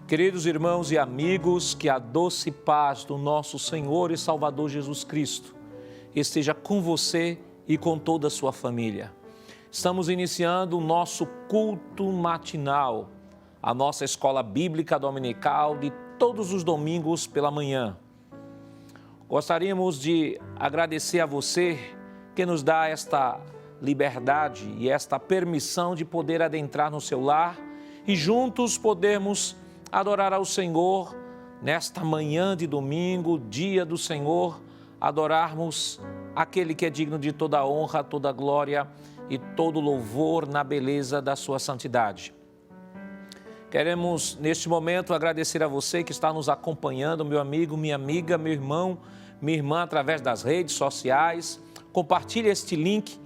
Queridos irmãos e amigos, que a doce paz do nosso Senhor e Salvador Jesus Cristo esteja com você e com toda a sua família. Estamos iniciando o nosso culto matinal, a nossa escola bíblica dominical de todos os domingos pela manhã. Gostaríamos de agradecer a você que nos dá esta liberdade e esta permissão de poder adentrar no seu lar e juntos podermos adorar ao Senhor nesta manhã de domingo, dia do Senhor, adorarmos aquele que é digno de toda honra, toda glória e todo louvor na beleza da sua santidade. Queremos, neste momento, agradecer a você que está nos acompanhando, meu amigo, minha amiga, meu irmão, minha irmã, através das redes sociais. Compartilhe este link,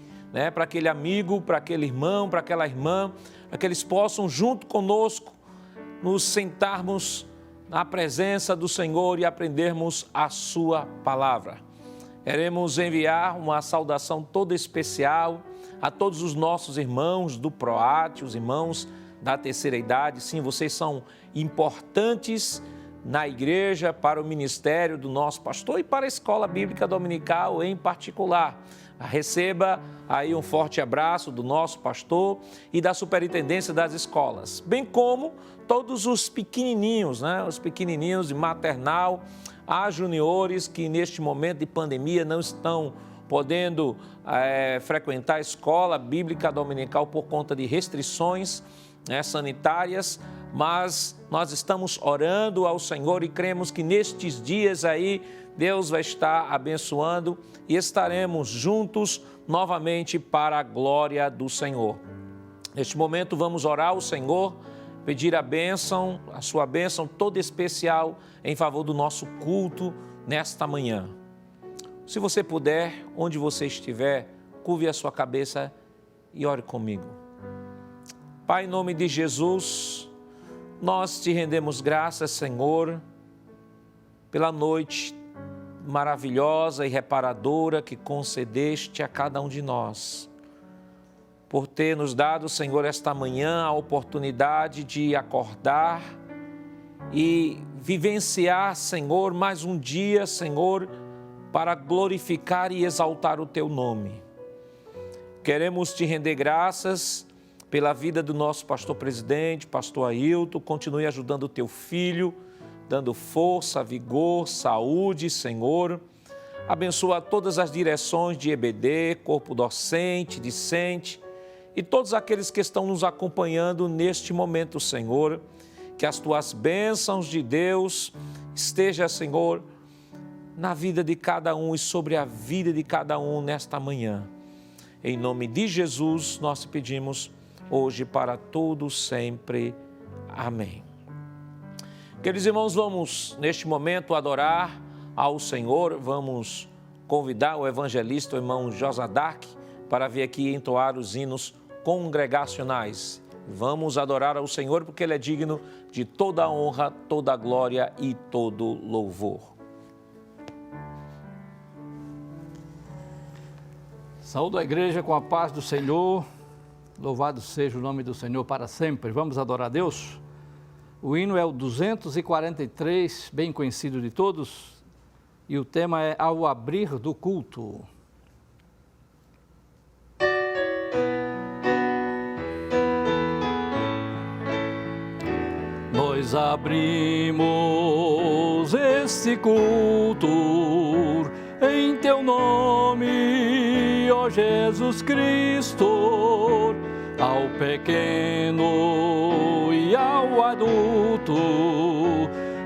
para aquele amigo, para aquele irmão, para aquela irmã, para que eles possam, junto conosco, nos sentarmos na presença do Senhor e aprendermos a sua palavra. Queremos enviar uma saudação toda especial a todos os nossos irmãos do PROAT, os irmãos da terceira idade. Sim, vocês são importantes na igreja, para o ministério do nosso pastor e para a escola bíblica dominical em particular. Receba aí um forte abraço do nosso pastor e da superintendência das escolas, bem como todos os pequenininhos, os pequenininhos de maternal a juniores que neste momento de pandemia não estão podendo frequentar a escola bíblica dominical por conta de restrições sanitárias, mas nós estamos orando ao Senhor e cremos que nestes dias aí Deus vai estar abençoando e estaremos juntos novamente para a glória do Senhor. Neste momento vamos orar ao Senhor, pedir a bênção, a sua bênção toda especial em favor do nosso culto nesta manhã. Se você puder, onde você estiver, curve a sua cabeça e ore comigo. Pai, em nome de Jesus, nós te rendemos graças, Senhor, pela noite maravilhosa e reparadora que concedeste a cada um de nós, por ter nos dado, Senhor, esta manhã a oportunidade de acordar e vivenciar, Senhor, mais um dia, Senhor, para glorificar e exaltar o Teu nome. Queremos te render graças pela vida do nosso pastor presidente, pastor Ailton. Continue ajudando o Teu filho, dando força, vigor, saúde, Senhor. Abençoa todas as direções de EBD, corpo docente, discente e todos aqueles que estão nos acompanhando neste momento, Senhor. Que as Tuas bênçãos de Deus estejam, Senhor, na vida de cada um e sobre a vida de cada um nesta manhã. Em nome de Jesus, nós te pedimos hoje para todos sempre. Amém. Queridos irmãos, vamos neste momento adorar ao Senhor. Vamos convidar o evangelista, o irmão Josadak, para vir aqui entoar os hinos congregacionais. Vamos adorar ao Senhor porque Ele é digno de toda a honra, toda a glória e todo louvor. Saúdo a igreja com a paz do Senhor. Louvado seja o nome do Senhor para sempre. Vamos adorar a Deus? O hino é o 243, bem conhecido de todos, e o tema é Ao Abrir do Culto. Nós abrimos este culto em Teu nome, ó Jesus Cristo, ao pequeno e ao adulto,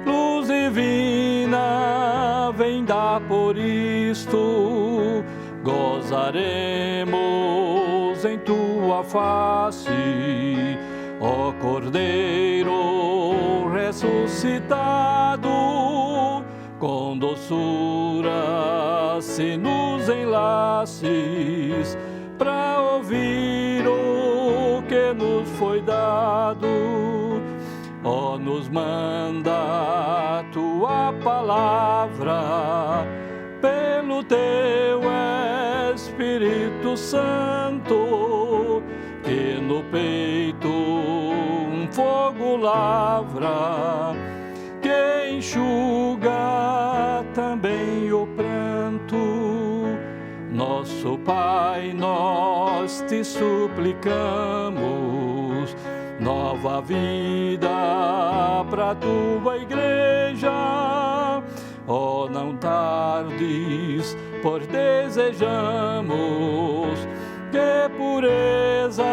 luz divina vem dar por isto, gozaremos em Tua face, ó Cordeiro ressuscitado, com doçura se nos enlaces, para ouvir o que nos foi dado. Ó, nos manda a Tua palavra, pelo Teu Espírito Santo, que no peito um fogo lavra, que enxuga também o pranto. Nosso Pai, nós te suplicamos, nova vida para tua igreja. Oh, não tardes, pois desejamos que pureza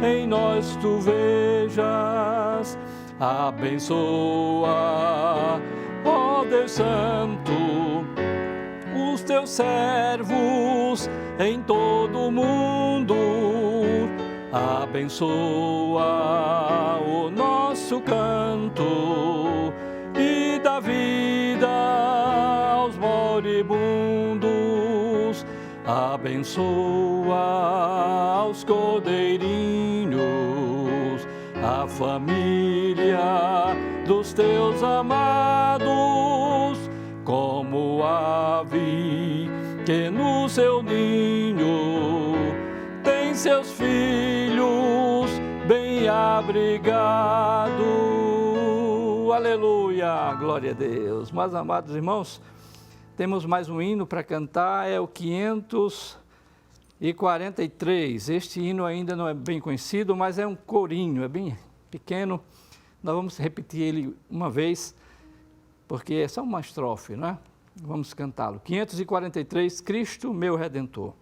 em nós tu vejas. Abençoa, ó Deus Santo, os teus servos em todo o mundo. Abençoa o nosso canto e dá vida aos moribundos. Abençoa os cordeirinhos, a família dos teus amados, como ave que no seu ninho tem seus filhos bem abrigados. Aleluia, glória a Deus. Meus amados irmãos, temos mais um hino para cantar, é o 543. Este hino ainda não é bem conhecido, mas é um corinho, é bem pequeno. Nós vamos repetir ele uma vez, porque é só uma estrofe, não é? Vamos cantá-lo. 543, Cristo, meu Redentor.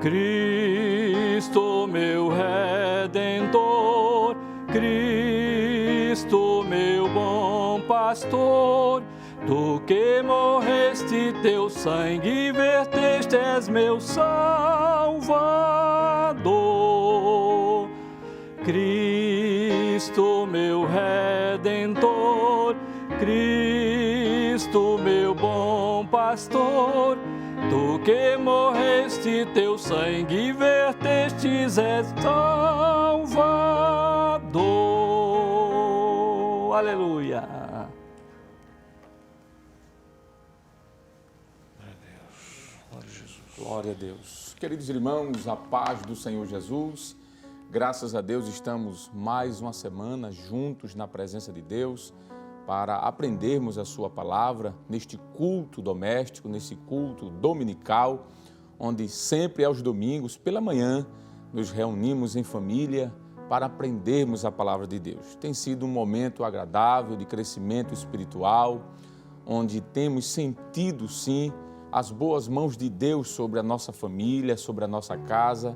Cristo, meu Redentor, Cristo, meu bom pastor, tu que morreste, teu sangue verteste, és meu Salvador. Cristo, meu Redentor, Cristo, meu bom pastor, tu que morreste, teu sangue vertestes, és Salvador. Aleluia. Glória a Deus. Queridos irmãos, a paz do Senhor Jesus. Graças a Deus estamos mais uma semana juntos na presença de Deus para aprendermos a sua palavra neste culto doméstico, nesse culto dominical, onde sempre aos domingos, pela manhã, nos reunimos em família para aprendermos a palavra de Deus. Tem sido um momento agradável de crescimento espiritual, onde temos sentido, sim, as boas mãos de Deus sobre a nossa família, sobre a nossa casa,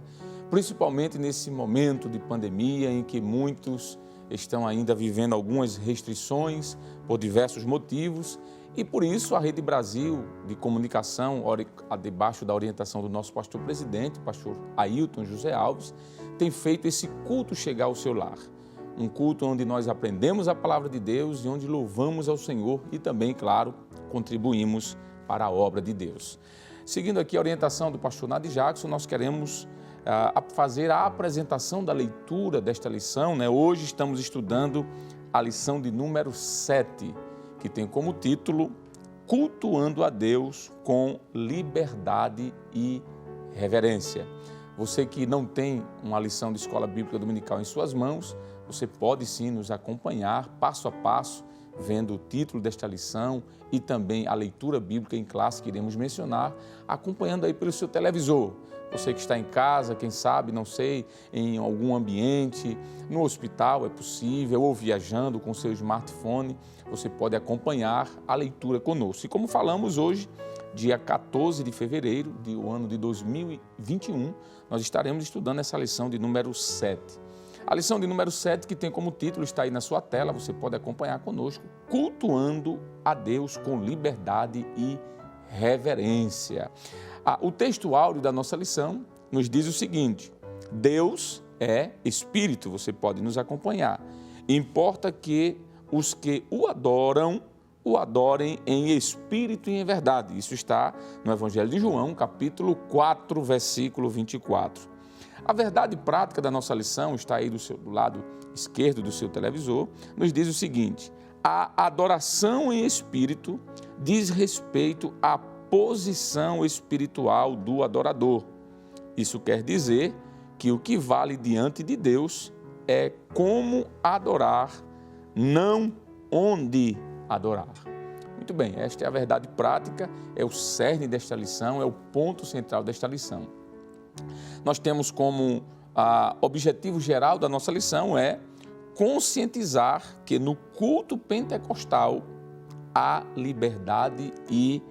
principalmente nesse momento de pandemia em que muitos estão ainda vivendo algumas restrições por diversos motivos e por isso a Rede Brasil de Comunicação, debaixo da orientação do nosso pastor-presidente, pastor Ailton José Alves, tem feito esse culto chegar ao seu lar. Um culto onde nós aprendemos a palavra de Deus e onde louvamos ao Senhor e também, claro, contribuímos para a obra de Deus. Seguindo aqui a orientação do pastor Nadi Jackson, nós queremos fazer a apresentação da leitura desta lição, né? Hoje estamos estudando a lição de número 7, que tem como título Cultuando a Deus com Liberdade e Reverência. Você que não tem uma lição de escola bíblica dominical em suas mãos, você pode sim nos acompanhar passo a passo, vendo o título desta lição e também a leitura bíblica em classe que iremos mencionar, acompanhando aí pelo seu televisor. Você que está em casa, quem sabe, não sei, em algum ambiente, no hospital é possível, ou viajando com seu smartphone, você pode acompanhar a leitura conosco. E como falamos hoje, dia 14 de fevereiro do ano de 2021, nós estaremos estudando essa lição de número 7. A lição de número 7, que tem como título, está aí na sua tela, você pode acompanhar conosco, Cultuando a Deus com Liberdade e Reverência. O texto áureo da nossa lição nos diz o seguinte: Deus é Espírito, você pode nos acompanhar. Importa que os que o adorem em Espírito e em verdade. Isso está no Evangelho de João, capítulo 4, versículo 24. A verdade prática da nossa lição está aí do lado esquerdo do seu televisor, nos diz o seguinte: A adoração em espírito diz respeito à posição espiritual do adorador. Isso quer dizer que o que vale diante de Deus é como adorar, não onde adorar. Muito bem, esta é a verdade prática, é o cerne desta lição, é o ponto central desta lição. Nós temos como objetivo geral da nossa lição é conscientizar que no culto pentecostal há liberdade e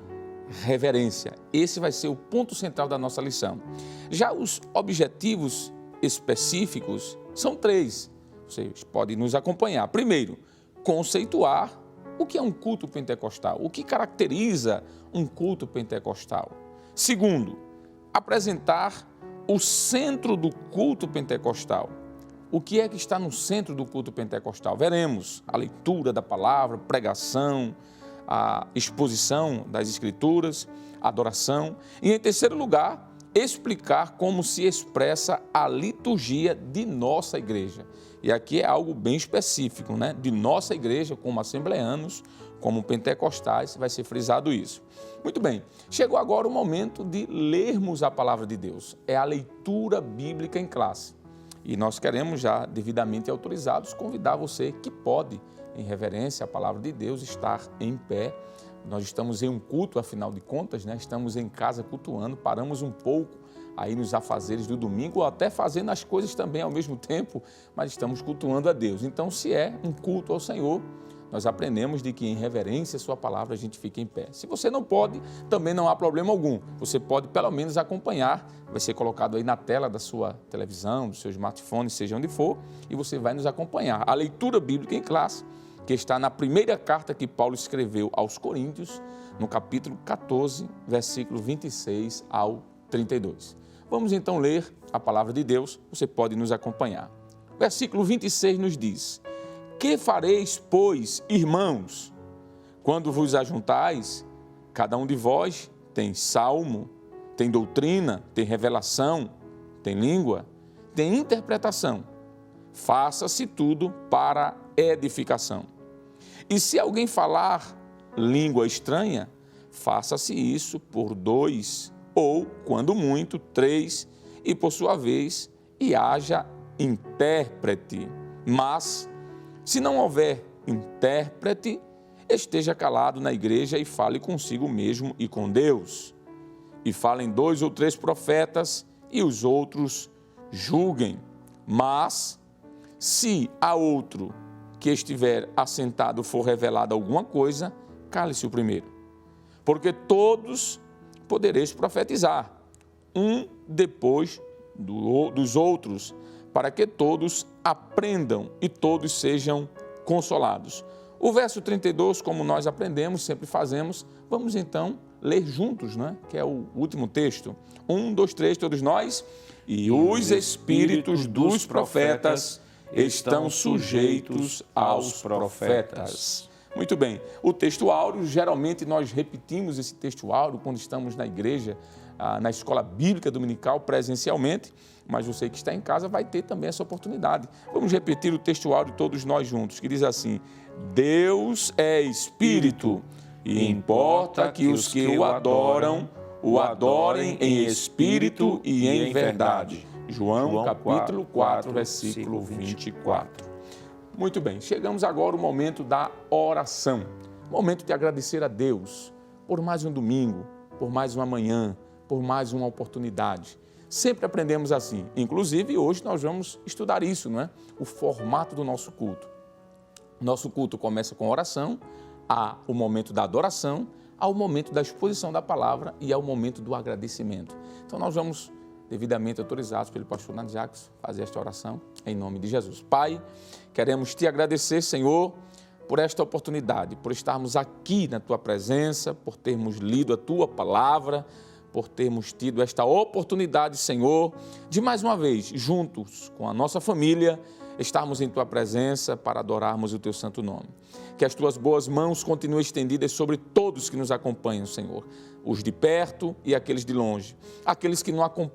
reverência. Esse vai ser o ponto central da nossa lição. Já os objetivos específicos são 3. Vocês podem nos acompanhar. Primeiro, conceituar o que é um culto pentecostal, o que caracteriza um culto pentecostal. Segundo, apresentar o centro do culto pentecostal. O que é que está no centro do culto pentecostal? Veremos a leitura da palavra, pregação, a exposição das escrituras, a adoração. E, em terceiro lugar, explicar como se expressa a liturgia de nossa igreja. E aqui é algo bem específico, né? De nossa igreja, como assembleanos, como pentecostais, vai ser frisado isso. Muito bem, chegou agora o momento de lermos a palavra de Deus. É a leitura bíblica em classe. E nós queremos, já devidamente autorizados, convidar você que pode, em reverência à palavra de Deus, estar em pé. Nós estamos em um culto, afinal de contas, né? Estamos em casa cultuando, paramos um pouco aí nos afazeres do domingo, ou até fazendo as coisas também ao mesmo tempo, mas estamos cultuando a Deus. Então, se é um culto ao Senhor, nós aprendemos de que em reverência à sua palavra a gente fica em pé. Se você não pode, também não há problema algum. Você pode pelo menos acompanhar, vai ser colocado aí na tela da sua televisão, do seu smartphone, seja onde for, e você vai nos acompanhar. A leitura bíblica em classe, que está na primeira carta que Paulo escreveu aos Coríntios, no capítulo 14, versículo 26 ao 32. Vamos então ler a palavra de Deus, você pode nos acompanhar. Versículo 26 nos diz: que fareis, pois, irmãos, quando vos ajuntais? Cada um de vós tem salmo, tem doutrina, tem revelação, tem língua, tem interpretação. Faça-se tudo para edificação. E se alguém falar língua estranha, faça-se isso por 2, ou, quando muito, 3, e por sua vez, e haja intérprete. Mas, se não houver intérprete, esteja calado na igreja e fale consigo mesmo e com Deus. E falem 2 ou 3 profetas, e os outros julguem. Mas, se a outro que estiver assentado for revelada alguma coisa, cale-se o primeiro. Porque todos podereis profetizar, um depois dos outros, para que todos aprendam e todos sejam consolados. O verso 32, como nós aprendemos, sempre fazemos, vamos então ler juntos, né? Que é o último texto. 1, 2, 3, todos nós. E os espíritos dos profetas estão sujeitos aos profetas. Muito bem. O texto áureo, geralmente nós repetimos esse texto áureo quando estamos na igreja, na escola bíblica dominical, presencialmente, mas você que está em casa vai ter também essa oportunidade. Vamos repetir o texto áureo todos nós juntos, que diz assim: Deus é Espírito, e importa que os que o adorem em espírito e em verdade. João capítulo 4, versículo 24. Muito bem, chegamos agora ao momento da oração. Momento de agradecer a Deus por mais um domingo, por mais uma manhã, por mais uma oportunidade. Sempre aprendemos assim. Inclusive, hoje nós vamos estudar isso, não é? O formato do nosso culto. Nosso culto começa com oração, há o momento da adoração, há o momento da exposição da palavra e há o momento do agradecimento. Então, nós vamos, devidamente autorizados pelo pastor Nando Jacques, fazer esta oração em nome de Jesus. Pai, queremos te agradecer, Senhor, por esta oportunidade, por estarmos aqui na tua presença, por termos lido a tua palavra, por termos tido esta oportunidade, Senhor, de mais uma vez, juntos com a nossa família, estarmos em tua presença para adorarmos o teu santo nome. Que as tuas boas mãos continuem estendidas sobre todos que nos acompanham, Senhor, os de perto e aqueles de longe, aqueles que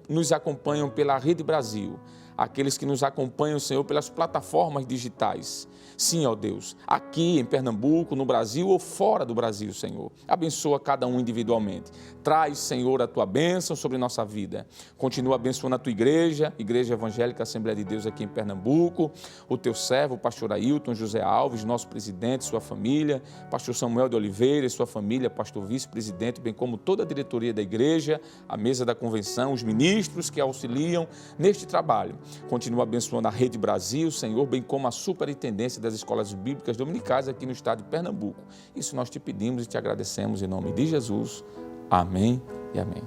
nos acompanham pela Rede Brasil, aqueles que nos acompanham, Senhor, pelas plataformas digitais. Sim, ó Deus, aqui em Pernambuco, no Brasil ou fora do Brasil, Senhor. Abençoa cada um individualmente. Traz, Senhor, a tua bênção sobre nossa vida. Continua abençoando a tua igreja, Igreja Evangélica Assembleia de Deus aqui em Pernambuco, o teu servo, o pastor Ailton José Alves, nosso presidente, sua família, pastor Samuel de Oliveira e sua família, pastor vice-presidente, bem como toda a diretoria da igreja, a mesa da convenção, os ministros que auxiliam neste trabalho. Continua abençoando a Rede Brasil, Senhor, bem como a superintendência das escolas bíblicas dominicais aqui no estado de Pernambuco. Isso nós te pedimos e te agradecemos em nome de Jesus. Amém e amém.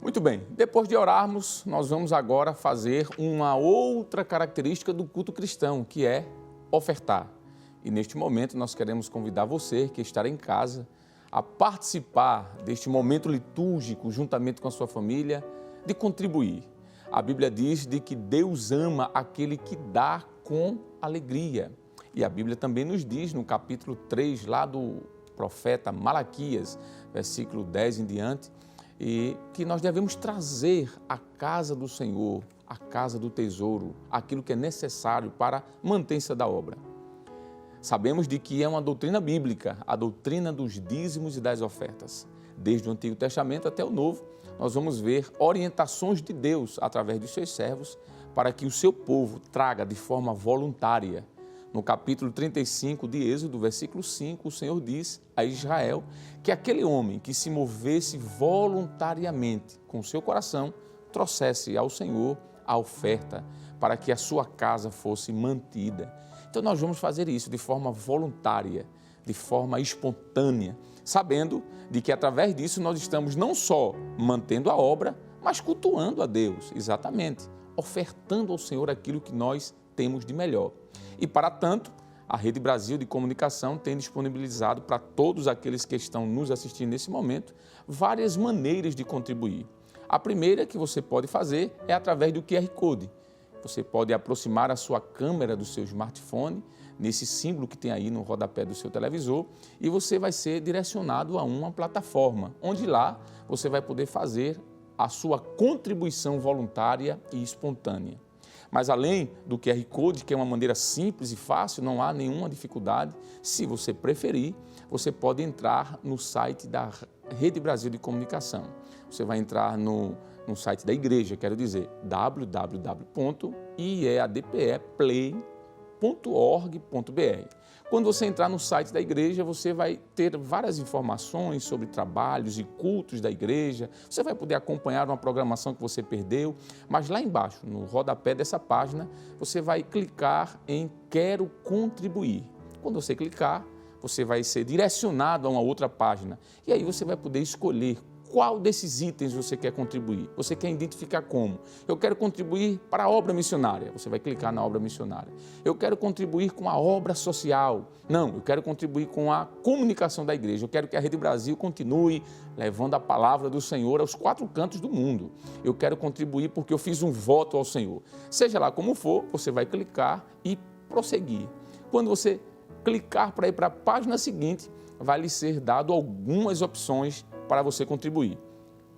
Muito bem, depois de orarmos, nós vamos agora fazer uma outra característica do culto cristão, que é ofertar. E neste momento nós queremos convidar você que está em casa a participar deste momento litúrgico juntamente com a sua família, de contribuir. A Bíblia diz de que Deus ama aquele que dá com alegria. E a Bíblia também nos diz no capítulo 3, lá do profeta Malaquias, versículo 10 em diante, e que nós devemos trazer à casa do Senhor, à casa do tesouro, aquilo que é necessário para a mantença da obra. Sabemos de que é uma doutrina bíblica, a doutrina dos dízimos e das ofertas. Desde o Antigo Testamento até o Novo, nós vamos ver orientações de Deus através dos seus servos para que o seu povo traga de forma voluntária. No capítulo 35 de Êxodo, versículo 5, o Senhor diz a Israel que aquele homem que se movesse voluntariamente com o seu coração, trouxesse ao Senhor a oferta para que a sua casa fosse mantida. Então nós vamos fazer isso de forma voluntária, de forma espontânea, sabendo de que através disso nós estamos não só mantendo a obra, mas cultuando a Deus, exatamente, ofertando ao Senhor aquilo que nós temos de melhor. E para tanto, a Rede Brasil de Comunicação tem disponibilizado para todos aqueles que estão nos assistindo nesse momento várias maneiras de contribuir. A primeira que você pode fazer é através do QR Code. Você pode aproximar a sua câmera do seu smartphone, nesse símbolo que tem aí no rodapé do seu televisor, e você vai ser direcionado a uma plataforma, onde lá você vai poder fazer a sua contribuição voluntária e espontânea. Mas além do QR Code, que é uma maneira simples e fácil, não há nenhuma dificuldade, se você preferir, você pode entrar no site da Rede Brasil de Comunicação. Você vai entrar no site da igreja, quero dizer, www.iadpeplay.org.br. Quando você entrar no site da igreja, você vai ter várias informações sobre trabalhos e cultos da igreja. Você vai poder acompanhar uma programação que você perdeu, mas lá embaixo, no rodapé dessa página, você vai clicar em Quero Contribuir. Quando você clicar, você vai ser direcionado a uma outra página e aí você vai poder escolher qual desses itens você quer contribuir. Você quer identificar como? Eu quero contribuir para a obra missionária. Você vai clicar na obra missionária. Eu quero contribuir com a obra social. Não, eu quero contribuir com a comunicação da igreja. Eu quero que a Rede Brasil continue levando a palavra do Senhor aos 4 cantos do mundo. Eu quero contribuir porque eu fiz um voto ao Senhor. Seja lá como for, você vai clicar e prosseguir. Quando você clicar para ir para a página seguinte, vai lhe ser dado algumas opções para você contribuir.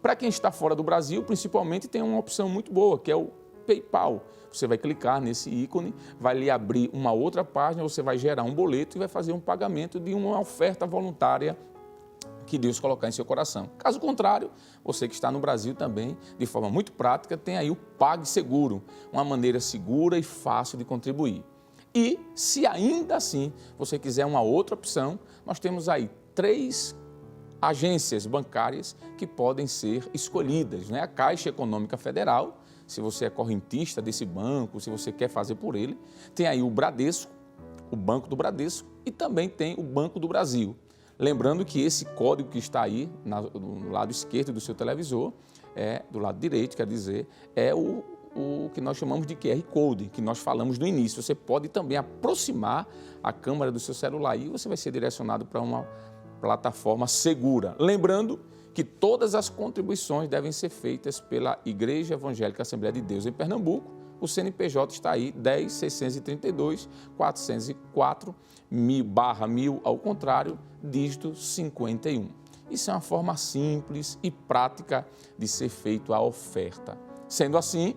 Para quem está fora do Brasil, principalmente, tem uma opção muito boa, que é o PayPal. Você vai clicar nesse ícone, vai lhe abrir uma outra página, você vai gerar um boleto e vai fazer um pagamento de uma oferta voluntária que Deus colocar em seu coração. Caso contrário, você que está no Brasil também, de forma muito prática, tem aí o PagSeguro, uma maneira segura e fácil de contribuir. E, se ainda assim você quiser uma outra opção, nós temos aí 3 agências bancárias que podem ser escolhidas, né? A Caixa Econômica Federal, se você é correntista desse banco, se você quer fazer por ele, tem aí o Bradesco, o Banco do Bradesco, e também tem o Banco do Brasil. Lembrando que esse código que está aí no lado esquerdo do seu televisor, do lado direito, quer dizer, é o que nós chamamos de QR Code, que nós falamos no início. Você pode também aproximar a câmera do seu celular e você vai ser direcionado para uma plataforma segura. Lembrando que todas as contribuições devem ser feitas pela Igreja Evangélica Assembleia de Deus em Pernambuco. O CNPJ está aí, 10.632.404/1000 ao contrário, dígito 51. Isso é uma forma simples e prática de ser feita a oferta. Sendo assim,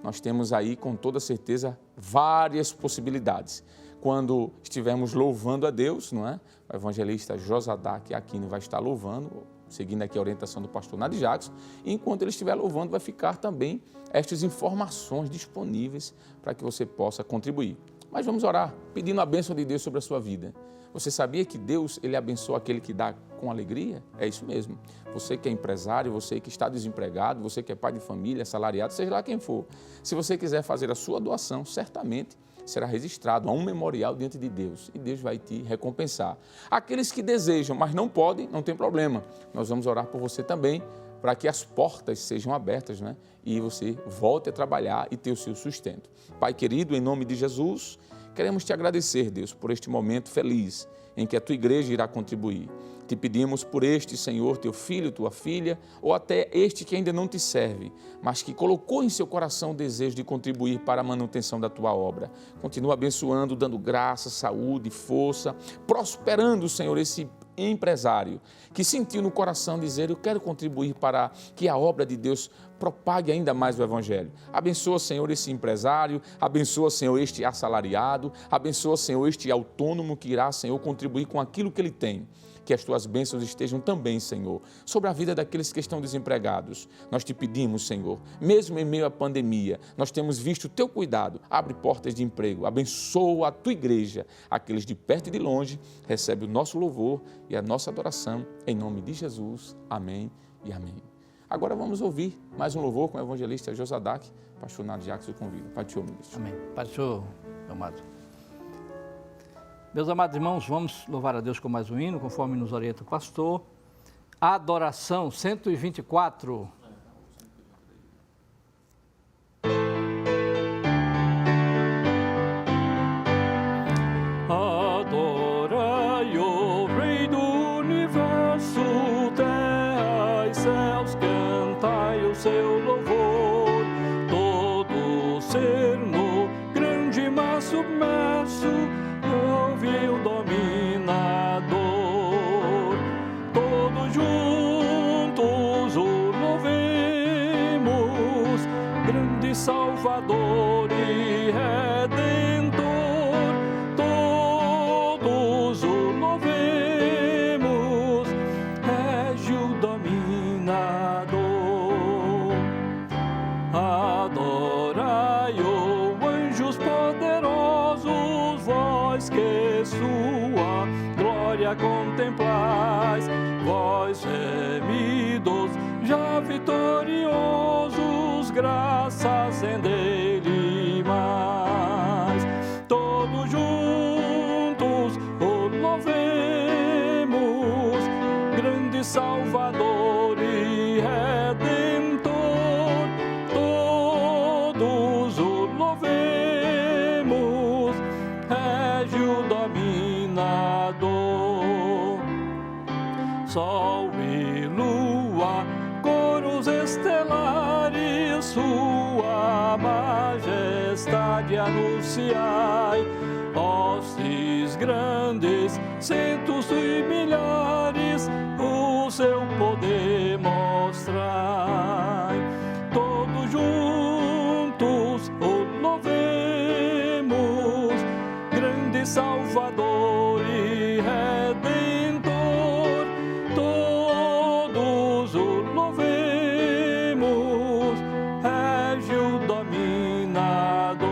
nós temos aí, com toda certeza, várias possibilidades. Quando estivermos louvando a Deus, não é? O evangelista Josadac Aquino vai estar louvando, seguindo aqui a orientação do pastor Nadi Jackson, e enquanto ele estiver louvando, vai ficar também estas informações disponíveis para que você possa contribuir. Mas vamos orar, pedindo a bênção de Deus sobre a sua vida. Você sabia que Deus, Ele abençoa aquele que dá com alegria? É isso mesmo. Você que é empresário, você que está desempregado, você que é pai de família, assalariado, seja lá quem for. Se você quiser fazer a sua doação, certamente será registrado a um memorial diante de Deus e Deus vai te recompensar. Aqueles que desejam, mas não podem, não tem problema. Nós vamos orar por você também, para que as portas sejam abertas, né? E você volte a trabalhar e ter o seu sustento. Pai querido, em nome de Jesus, queremos te agradecer, Deus, por este momento feliz em que a tua igreja irá contribuir. Te pedimos por este, Senhor, teu filho, tua filha, ou até este que ainda não te serve, mas que colocou em seu coração o desejo de contribuir para a manutenção da tua obra. Continua abençoando, dando graça, saúde, força, prosperando, Senhor, esse empresário que sentiu no coração dizer: eu quero contribuir para que a obra de Deus propague ainda mais o Evangelho. Abençoa, Senhor, esse empresário, abençoa, Senhor, este assalariado, abençoa, Senhor, este autônomo que irá, Senhor, contribuir com aquilo que ele tem. Que as tuas bênçãos estejam também, Senhor, sobre a vida daqueles que estão desempregados. Nós te pedimos, Senhor, mesmo em meio à pandemia, nós temos visto o teu cuidado, abre portas de emprego, abençoa a tua igreja, aqueles de perto e de longe, recebe o nosso louvor e a nossa adoração, em nome de Jesus, amém e amém. Agora vamos ouvir mais um louvor com o evangelista Josadac, pastor Nadi Jackson, convida. Pai do Senhor, ministro. Amém. Pai do Senhor, amado. Meus amados irmãos, vamos louvar a Deus com mais um hino, conforme nos orienta o pastor. Adoração 124. Adorai o Rei do Universo, terra e céus, cantai o seu louvor. Todo ser no grande mar submerso, ouve o dominador. Todos juntos o louvemos, grande Salvador e Redentor. Todos o louvemos, régio dominador. Adorai-o, anjos poderosos, vós que sua glória contemplais, vós remidos, já vitoriosos, graças em dele mais. Todos juntos o louvemos, grande Salvador e Redentor. Todos o louvemos, régio dominador. Sol e lua, coros estelares, sua majestade anunciai. Hostes grandes, centos e milhares, o seu poder mostrai. Todos juntos o louvemos, grande Salvador e Redentor. Todos o louvemos, régio dominador.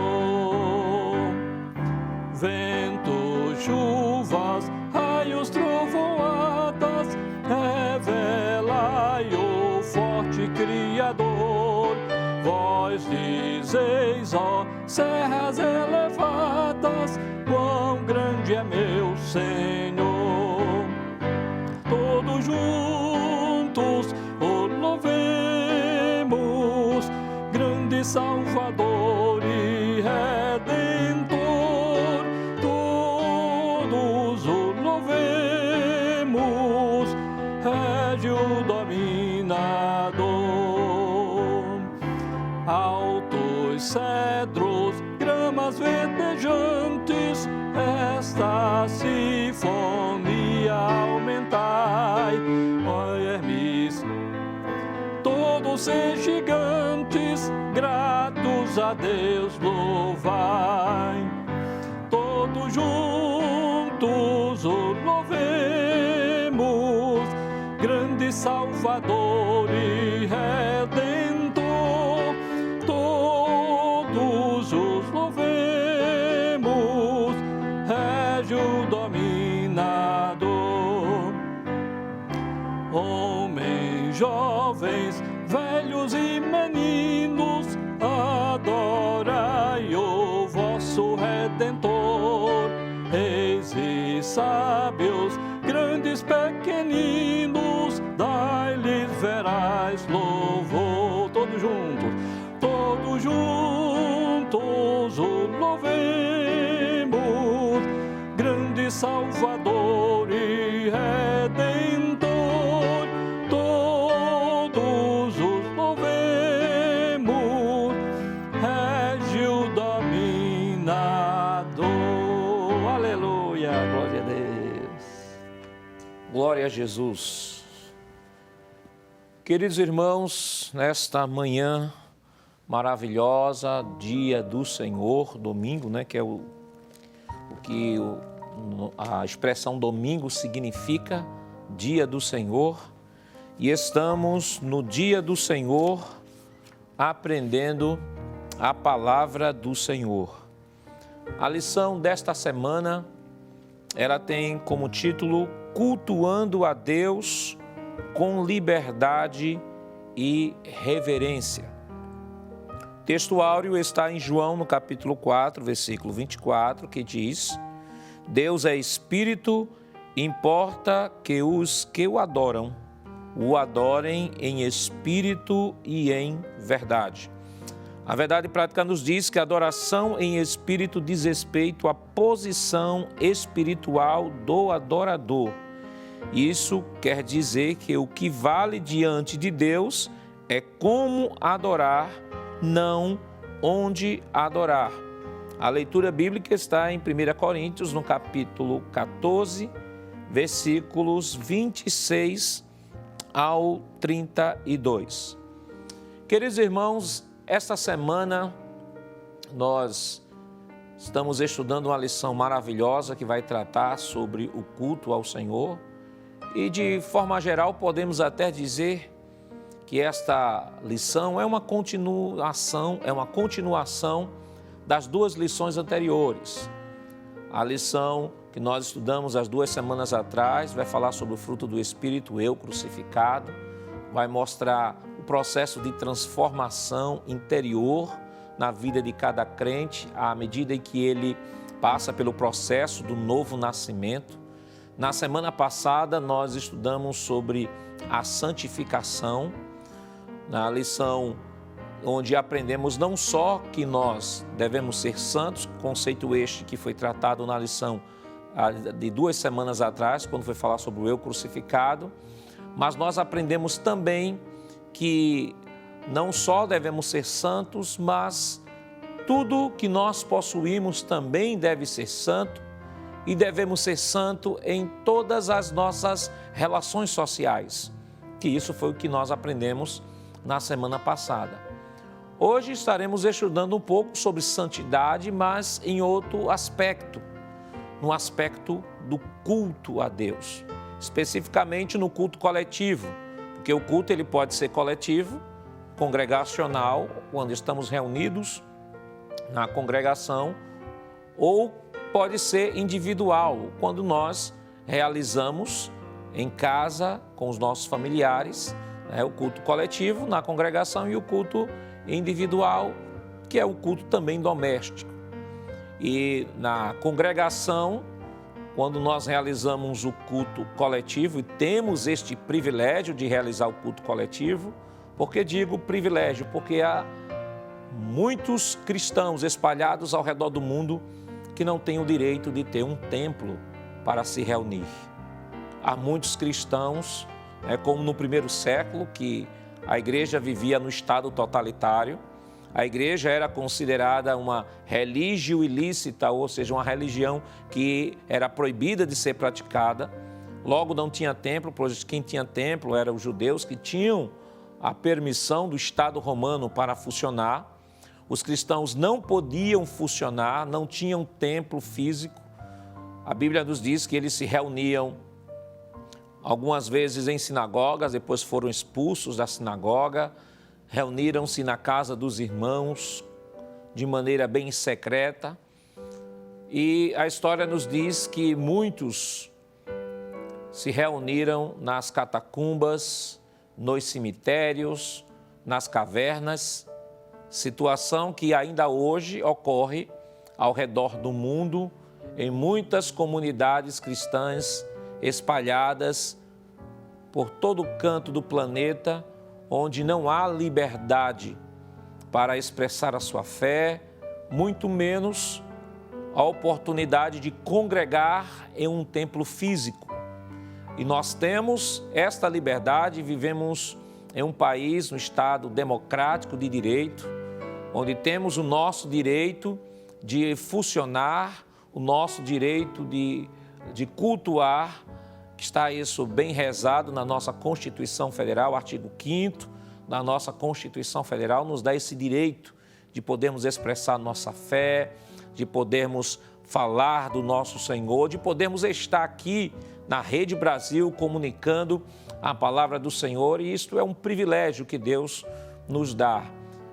Ventos, chuvas, raios, trovoadas, revelai o forte Criador. Vós dizeis, ó serras elevadas, quão grande é meu Senhor. Todos juntos o louvemos, grande Salvador e Redentor. Todos o louvemos, régio dominador. Altos cedros, gramas verdejantes, esta sinfonia aumentai. Ó Hermes, todos anjos e gigantes, gratos a Deus louvai. Todos juntos o louvemos, grande Salvador e Redentor. Todos os louvemos, Régio dominador. Homens, jovens, velhos e meninos, adorai o vosso Redentor. Reis e sábios, grandes, pequeninos, dai-lhes verais louvor. Todos juntos o louvemos, grande Salvador e Redentor. Todos os louvemos, Régio dominador. Aleluia, glória a Deus. Glória a Jesus. Queridos irmãos, nesta manhã maravilhosa, dia do Senhor, domingo, né, que é a expressão domingo significa dia do Senhor, e estamos no dia do Senhor aprendendo a palavra do Senhor. A lição desta semana, ela tem como título Cultuando a Deus com liberdade e reverência. O texto áureo está em João, no capítulo 4, versículo 24, que diz: Deus é Espírito, importa que os que o adorem em espírito e em verdade. A verdade prática nos diz que a adoração em espírito diz respeito à posição espiritual do adorador. Isso quer dizer que o que vale diante de Deus é como adorar, não onde adorar. A leitura bíblica está em 1 Coríntios, no capítulo 14, versículos 26 ao 32. Queridos irmãos, esta semana nós estamos estudando uma lição maravilhosa que vai tratar sobre o culto ao Senhor. E de forma geral podemos até dizer que esta lição é uma continuação das duas lições anteriores. A lição que nós estudamos as 2 semanas atrás vai falar sobre o fruto do Espírito, eu crucificado, vai mostrar o processo de transformação interior na vida de cada crente, à medida em que ele passa pelo processo do novo nascimento. Na semana passada, nós estudamos sobre a santificação, na lição onde aprendemos não só que nós devemos ser santos, conceito este que foi tratado na lição de 2 semanas atrás, quando foi falar sobre o eu crucificado, mas nós aprendemos também que não só devemos ser santos, mas tudo que nós possuímos também deve ser santo, e devemos ser santos em todas as nossas relações sociais, que isso foi o que nós aprendemos na semana passada. Hoje estaremos estudando um pouco sobre santidade, mas em outro aspecto, no aspecto do culto a Deus, especificamente no culto coletivo, porque o culto ele pode ser coletivo, congregacional, quando estamos reunidos na congregação, ou pode ser individual, quando nós realizamos em casa com os nossos familiares, o culto coletivo na congregação e o culto individual, que é o culto também doméstico. E na congregação, quando nós realizamos o culto coletivo, e temos este privilégio de realizar o culto coletivo, porque digo privilégio? Porque há muitos cristãos espalhados ao redor do mundo que não têm o direito de ter um templo para se reunir. Há muitos cristãos, como no primeiro século, que a igreja vivia no estado totalitário, a igreja era considerada uma religio ilícita, ou seja, uma religião que era proibida de ser praticada. Logo não tinha templo, pois quem tinha templo eram os judeus que tinham a permissão do Estado romano para funcionar. Os cristãos não podiam funcionar, não tinham templo físico. A Bíblia nos diz que eles se reuniam algumas vezes em sinagogas, depois foram expulsos da sinagoga, reuniram-se na casa dos irmãos de maneira bem secreta. E a história nos diz que muitos se reuniram nas catacumbas, nos cemitérios, nas cavernas, situação que ainda hoje ocorre ao redor do mundo, em muitas comunidades cristãs espalhadas por todo o canto do planeta, onde não há liberdade para expressar a sua fé, muito menos a oportunidade de congregar em um templo físico. E nós temos esta liberdade, vivemos em um país, um Estado democrático de direito, onde temos o nosso direito de funcionar, o nosso direito de cultuar, que está isso bem rezado na nossa Constituição Federal, artigo 5º da nossa Constituição Federal, nos dá esse direito de podermos expressar nossa fé, de podermos falar do nosso Senhor, de podermos estar aqui na Rede Brasil comunicando a palavra do Senhor, e isto é um privilégio que Deus nos dá.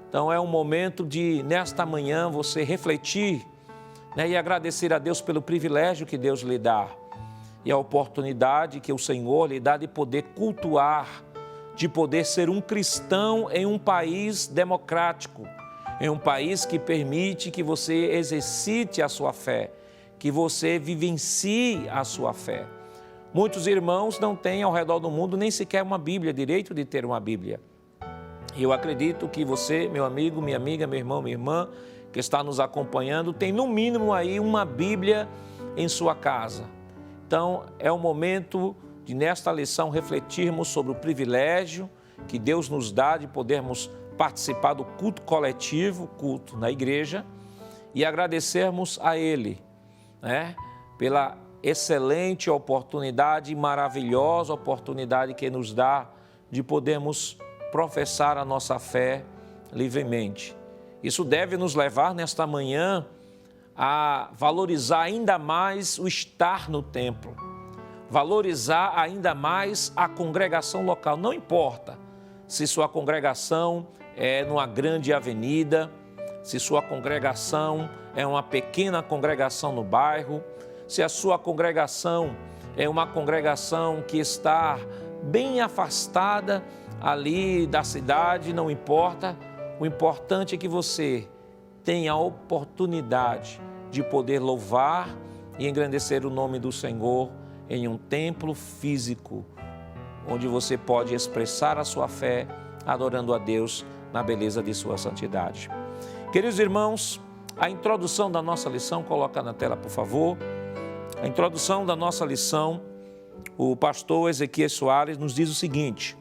Então é um momento de, nesta manhã, você refletir, né, e agradecer a Deus pelo privilégio que Deus lhe dá e a oportunidade que o Senhor lhe dá de poder cultuar, de poder ser um cristão em um país democrático, em um país que permite que você exercite a sua fé, que você vivencie a sua fé. Muitos irmãos não têm ao redor do mundo nem sequer uma Bíblia, direito de ter uma Bíblia. E eu acredito que você, meu amigo, minha amiga, meu irmão, minha irmã, que está nos acompanhando, tem no mínimo aí uma Bíblia em sua casa. Então, é o momento de, nesta lição, refletirmos sobre o privilégio que Deus nos dá de podermos participar do culto coletivo, culto na igreja, e agradecermos a Ele, né, pela excelente oportunidade, maravilhosa oportunidade que nos dá de podermos professar a nossa fé livremente. Isso deve nos levar nesta manhã a valorizar ainda mais o estar no templo, valorizar ainda mais a congregação local. Não importa se sua congregação é numa grande avenida, se sua congregação é uma pequena congregação no bairro, se a sua congregação é uma congregação que está bem afastada ali da cidade, não importa. O importante é que você tenha a oportunidade de poder louvar e engrandecer o nome do Senhor em um templo físico, onde você pode expressar a sua fé, adorando a Deus na beleza de sua santidade. Queridos irmãos, a introdução da nossa lição, coloca na tela, por favor. A introdução da nossa lição, o pastor Ezequias Soares nos diz o seguinte: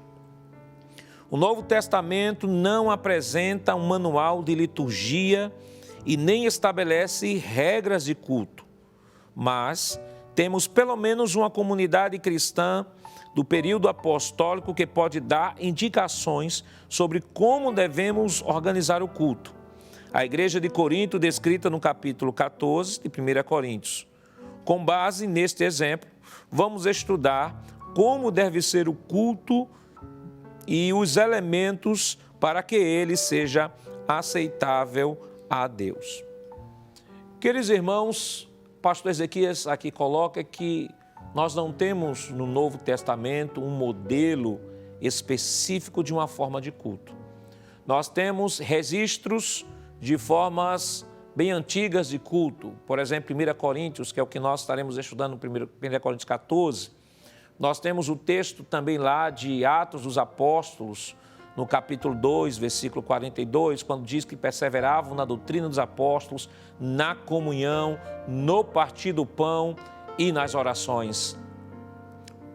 o Novo Testamento não apresenta um manual de liturgia e nem estabelece regras de culto, mas temos pelo menos uma comunidade cristã do período apostólico que pode dar indicações sobre como devemos organizar o culto. A igreja de Corinto, descrita no capítulo 14 de 1 Coríntios. Com base neste exemplo, vamos estudar como deve ser o culto e os elementos para que ele seja aceitável a Deus. Queridos irmãos, pastor Ezequias aqui coloca que nós não temos no Novo Testamento um modelo específico de uma forma de culto. Nós temos registros de formas bem antigas de culto. Por exemplo, 1 Coríntios, que é o que nós estaremos estudando no 1 Coríntios 14. Nós temos o texto também lá de Atos dos Apóstolos, no capítulo 2, versículo 42, quando diz que perseveravam na doutrina dos apóstolos, na comunhão, no partir do pão e nas orações.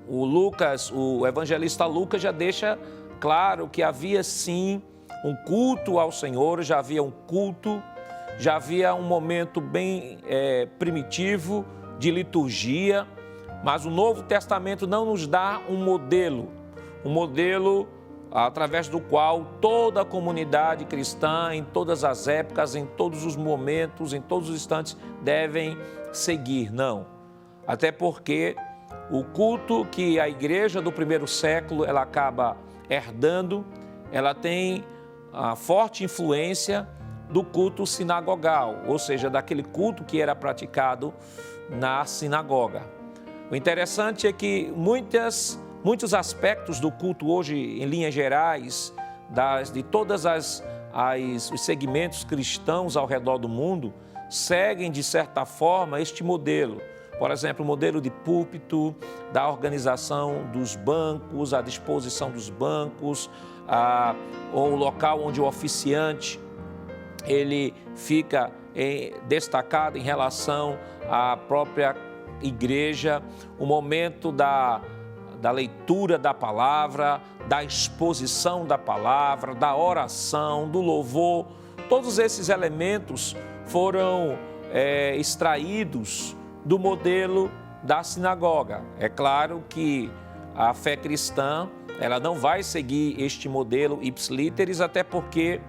O evangelista Lucas já deixa claro que havia sim um culto ao Senhor, já havia um culto, já havia um momento bem primitivo de liturgia, mas o Novo Testamento não nos dá um modelo através do qual toda a comunidade cristã, em todas as épocas, em todos os momentos, em todos os instantes, devem seguir. Não. Até porque o culto que a igreja do primeiro século ela acaba herdando, ela tem a forte influência do culto sinagogal, ou seja, daquele culto que era praticado na sinagoga. O interessante é que muitos aspectos do culto hoje, em linhas gerais, de todos os segmentos cristãos ao redor do mundo, seguem, de certa forma, este modelo. Por exemplo, o modelo de púlpito, da organização dos bancos, a disposição dos bancos, ou o local onde o oficiante ele fica destacado em relação à própria igreja, o momento da leitura da palavra, da exposição da palavra, da oração, do louvor. Todos esses elementos foram extraídos do modelo da sinagoga. É claro que a fé cristã ela não vai seguir este modelo ipsilíteris, até porque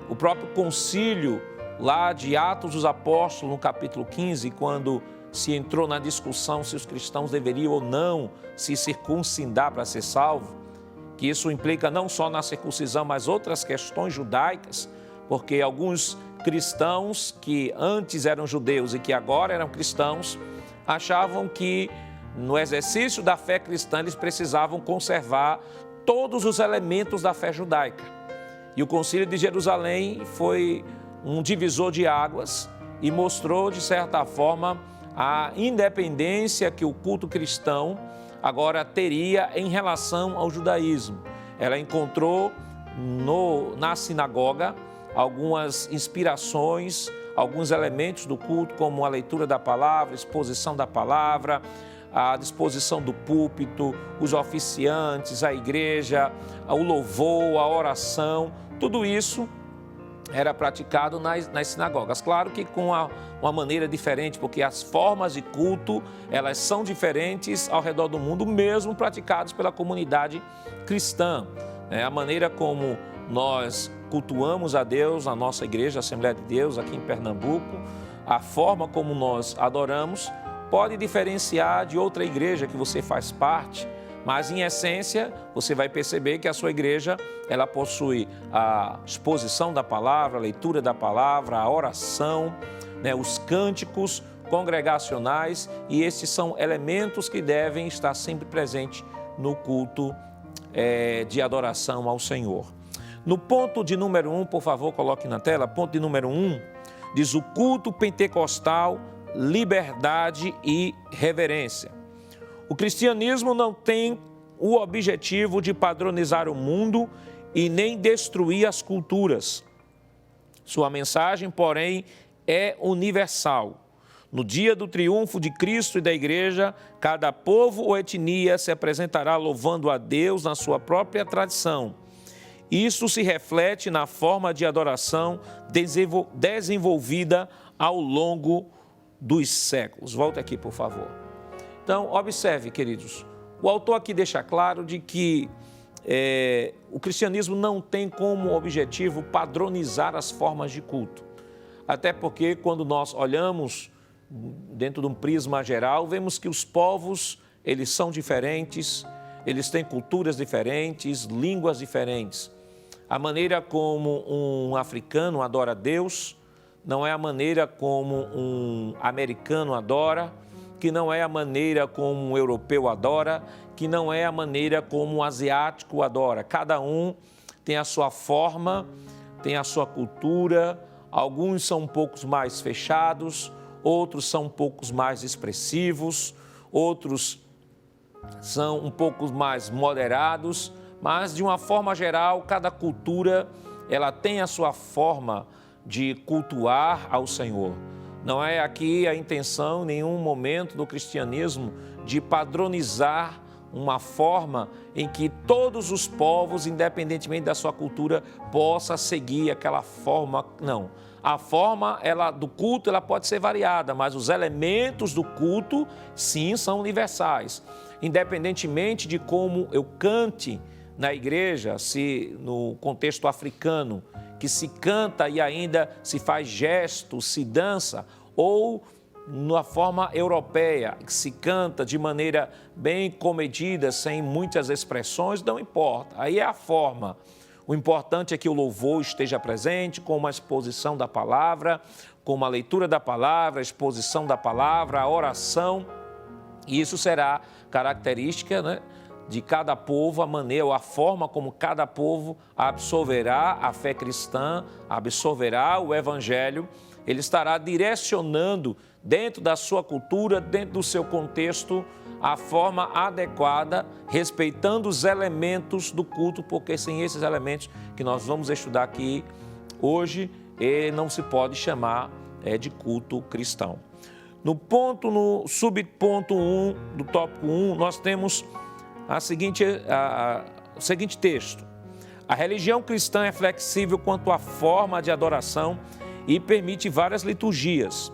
o próprio concílio lá de Atos dos Apóstolos, no capítulo 15, quando se entrou na discussão se os cristãos deveriam ou não se circuncidar para ser salvo, que isso implica não só na circuncisão, mas outras questões judaicas, porque alguns cristãos que antes eram judeus e que agora eram cristãos, achavam que no exercício da fé cristã eles precisavam conservar todos os elementos da fé judaica. E o Concílio de Jerusalém foi um divisor de águas e mostrou, de certa forma, a independência que o culto cristão agora teria em relação ao judaísmo. Ela encontrou na sinagoga algumas inspirações, alguns elementos do culto, como a leitura da palavra, a exposição da palavra, a disposição do púlpito, os oficiantes, a igreja, o louvor, a oração, tudo isso era praticado nas sinagogas. Claro que com uma maneira diferente, porque as formas de culto, elas são diferentes ao redor do mundo, mesmo praticadas pela comunidade cristã. A maneira como nós cultuamos a Deus, a nossa igreja, a Assembleia de Deus, aqui em Pernambuco, a forma como nós adoramos, pode diferenciar de outra igreja que você faz parte, mas em essência você vai perceber que a sua igreja ela possui a exposição da palavra, a leitura da palavra, a oração, os cânticos congregacionais, e esses são elementos que devem estar sempre presentes no culto de adoração ao Senhor. No ponto de número 1, por favor, coloque na tela, ponto de número 1, diz o culto pentecostal, liberdade e reverência. O cristianismo não tem o objetivo de padronizar o mundo e nem destruir as culturas. Sua mensagem, porém, é universal. No dia do triunfo de Cristo e da Igreja, cada povo ou etnia se apresentará louvando a Deus na sua própria tradição. Isso se reflete na forma de adoração desenvolvida ao longo dos séculos. Volte aqui, por favor. Então, observe, queridos, o autor aqui deixa claro de que o cristianismo não tem como objetivo padronizar as formas de culto. Até porque, quando nós olhamos dentro de um prisma geral, vemos que os povos, eles são diferentes, eles têm culturas diferentes, línguas diferentes. A maneira como um africano adora a Deus não é a maneira como um americano adora, que não é a maneira como um europeu adora, que não é a maneira como um asiático adora. Cada um tem a sua forma, tem a sua cultura, alguns são um pouco mais fechados, outros são um pouco mais expressivos, outros são um pouco mais moderados, mas de uma forma geral, cada cultura ela tem a sua forma de cultuar ao Senhor. Não é aqui a intenção, em nenhum momento do cristianismo, de padronizar uma forma em que todos os povos, independentemente da sua cultura, possam seguir aquela forma. Não. A forma do culto ela pode ser variada, mas os elementos do culto, sim, são universais. Independentemente de como eu cante na igreja, se no contexto africano, que se canta e ainda se faz gesto, se dança, ou na forma europeia, que se canta de maneira bem comedida, sem muitas expressões, não importa. Aí é a forma. O importante é que o louvor esteja presente com uma exposição da palavra, com uma leitura da palavra, a exposição da palavra, a oração. E isso será característica, né, de cada povo, a maneira ou a forma como cada povo absorverá a fé cristã, absorverá o evangelho. Ele estará direcionando dentro da sua cultura, dentro do seu contexto, a forma adequada, respeitando os elementos do culto, porque sem esses elementos que nós vamos estudar aqui hoje, não se pode chamar de culto cristão. No subponto 1 do tópico 1, nós temos o seguinte texto. A religião cristã é flexível quanto à forma de adoração e permite várias liturgias.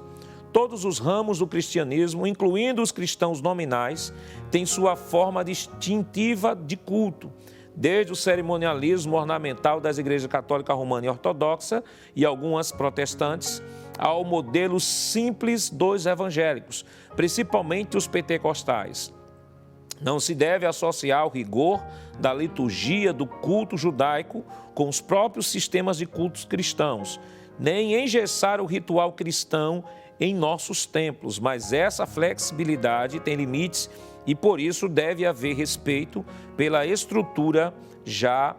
Todos os ramos do cristianismo, incluindo os cristãos nominais, têm sua forma distintiva de culto, desde o cerimonialismo ornamental das igrejas católica, romana e ortodoxa e algumas protestantes, ao modelo simples dos evangélicos, principalmente os pentecostais. Não se deve associar o rigor da liturgia do culto judaico com os próprios sistemas de cultos cristãos, nem engessar o ritual cristão em nossos templos, mas essa flexibilidade tem limites e por isso deve haver respeito pela estrutura já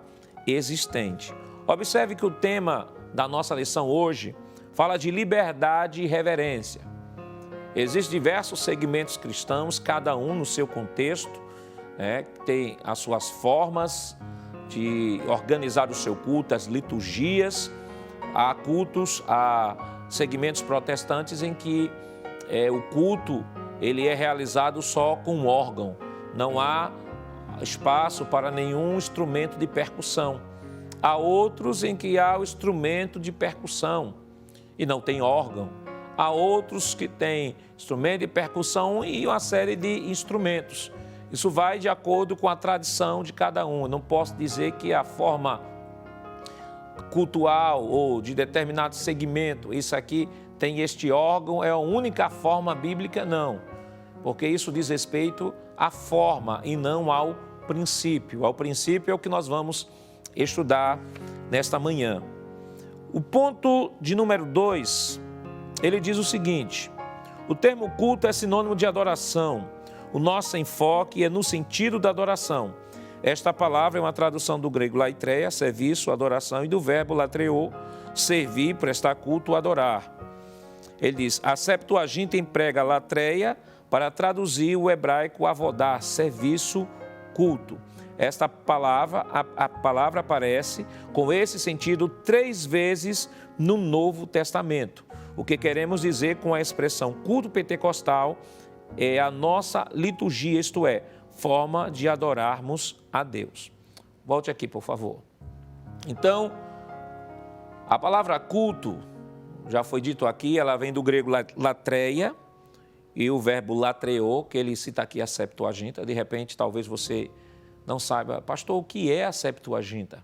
existente. Observe que o tema da nossa lição hoje fala de liberdade e reverência. Existem diversos segmentos cristãos, cada um no seu contexto, tem as suas formas de organizar o seu culto, as liturgias. Há cultos, há segmentos protestantes em que o culto ele é realizado só com um órgão. Não há espaço para nenhum instrumento de percussão. Há outros em que há o instrumento de percussão e não tem órgão. Há outros que têm instrumento de percussão e uma série de instrumentos. Isso vai de acordo com a tradição de cada um. Eu não posso dizer que a forma cultual ou de determinado segmento, isso aqui tem este órgão, é a única forma bíblica, não. Porque isso diz respeito à forma e não ao princípio. Ao princípio é o que nós vamos estudar nesta manhã. O ponto de número 2, ele diz o seguinte: o termo culto é sinônimo de adoração. O nosso enfoque é no sentido da adoração. Esta palavra é uma tradução do grego laitreia, serviço, adoração, e do verbo latreou, servir, prestar culto, adorar. Ele diz, a Septuaginta emprega latreia para traduzir o hebraico avodar, serviço, culto. Esta palavra, a palavra aparece com esse sentido 3 vezes no Novo Testamento. O que queremos dizer com a expressão culto pentecostal é a nossa liturgia, isto é, forma de adorarmos a Deus. Volte aqui, por favor. Então, a palavra culto, já foi dito aqui, ela vem do grego latreia e o verbo latreou, que ele cita aqui a Septuaginta. De repente, talvez você não saiba, pastor, o que é a Septuaginta?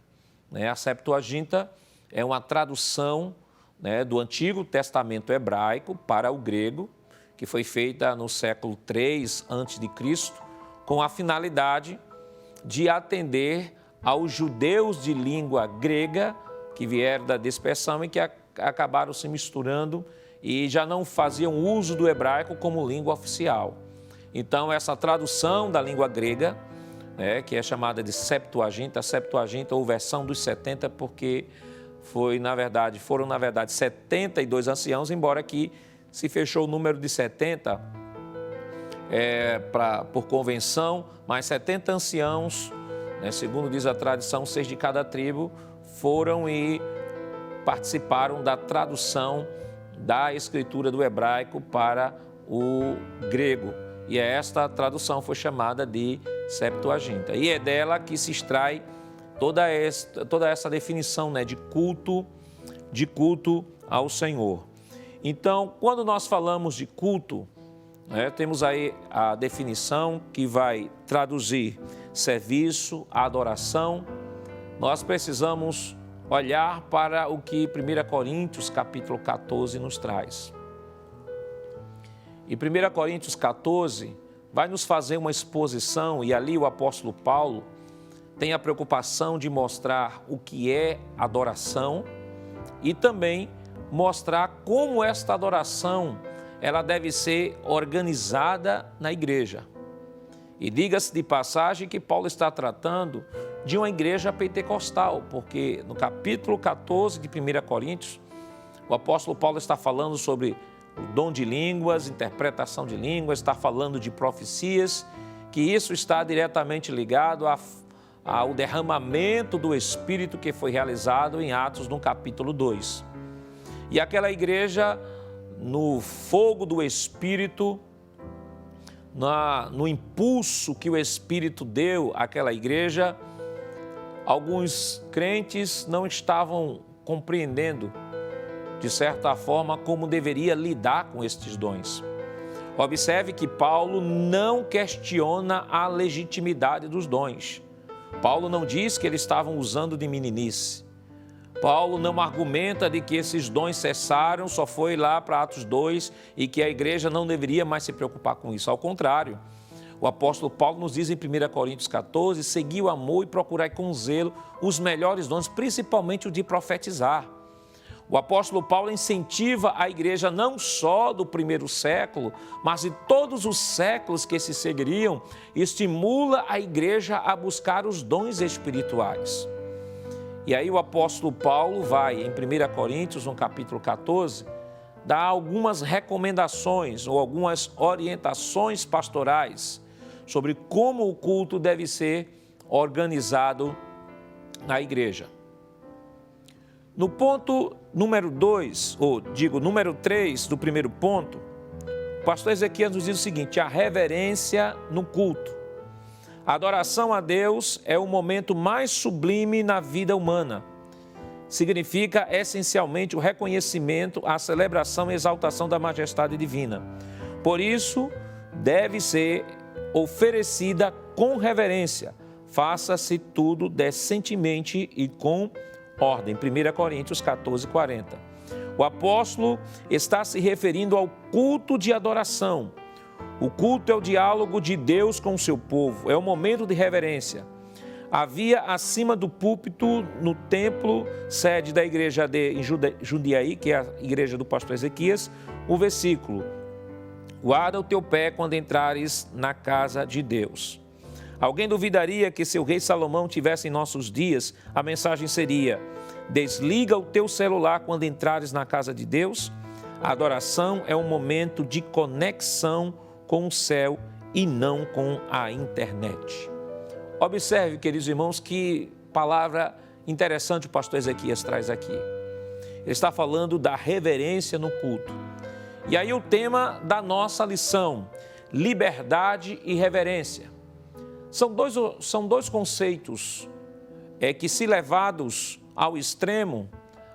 A Septuaginta é uma tradução do Antigo Testamento hebraico para o grego, que foi feita no século III a.C., com a finalidade de atender aos judeus de língua grega que vieram da dispersão e que acabaram se misturando e já não faziam uso do hebraico como língua oficial. Então, essa tradução da língua grega, que é chamada de Septuaginta, ou versão dos 70, porque foram, na verdade, 72 anciãos, embora que se fechou o número de 70 por convenção, mas 70 anciãos, segundo diz a tradição, 6 de cada tribo, foram e participaram da tradução da escritura do hebraico para o grego. E esta tradução foi chamada de Septuaginta. E é dela que se extrai toda essa definição de culto ao Senhor. Então, quando nós falamos de culto, Temos aí a definição que vai traduzir serviço, adoração. Nós precisamos olhar para o que 1 Coríntios capítulo 14 nos traz. E 1 Coríntios 14 vai nos fazer uma exposição, e ali o apóstolo Paulo tem a preocupação de mostrar o que é adoração e também mostrar como esta adoração ela deve ser organizada na igreja. E diga-se de passagem que Paulo está tratando de uma igreja pentecostal, porque no capítulo 14 de 1 Coríntios, o apóstolo Paulo está falando sobre o dom de línguas, interpretação de línguas, está falando de profecias, que isso está diretamente ligado ao derramamento do Espírito que foi realizado em Atos, no capítulo 2. E aquela igreja, no fogo do Espírito, no impulso que o Espírito deu àquela igreja, alguns crentes não estavam compreendendo, de certa forma, como deveria lidar com estes dons. Observe que Paulo não questiona a legitimidade dos dons. Paulo não diz que eles estavam usando de meninice. Paulo não argumenta de que esses dons cessaram, só foi lá para Atos 2 e que a igreja não deveria mais se preocupar com isso. Ao contrário, o apóstolo Paulo nos diz em 1 Coríntios 14, segui o amor e procurai com zelo os melhores dons, principalmente o de profetizar. O apóstolo Paulo incentiva a igreja não só do primeiro século, mas de todos os séculos que se seguiriam, estimula a igreja a buscar os dons espirituais. E aí o apóstolo Paulo vai, em 1 Coríntios, no capítulo 14, dar algumas recomendações ou algumas orientações pastorais sobre como o culto deve ser organizado na igreja. No ponto número 2, ou digo, número 3 do primeiro ponto, o pastor Ezequias nos diz o seguinte: a reverência no culto. A adoração a Deus é o momento mais sublime na vida humana. Significa essencialmente o reconhecimento, a celebração e exaltação da majestade divina. Por isso, deve ser oferecida com reverência. Faça-se tudo decentemente e com ordem. 1 Coríntios 14, 40. O apóstolo está se referindo ao culto de adoração. O culto é o diálogo de Deus com o seu povo, é o momento de reverência. Havia acima do púlpito, no templo, sede da igreja em Jundiaí, que é a igreja do pastor Ezequias, o versículo: guarda o teu pé quando entrares na casa de Deus. Alguém duvidaria que se o rei Salomão tivesse em nossos dias, a mensagem seria: desliga o teu celular quando entrares na casa de Deus? A adoração é um momento de conexão com o céu e não com a internet. Observe, queridos irmãos, que palavra interessante o pastor Ezequias traz aqui. Ele está falando da reverência no culto. E aí o tema da nossa lição: liberdade e reverência. São dois conceitos que, se levados ao extremo,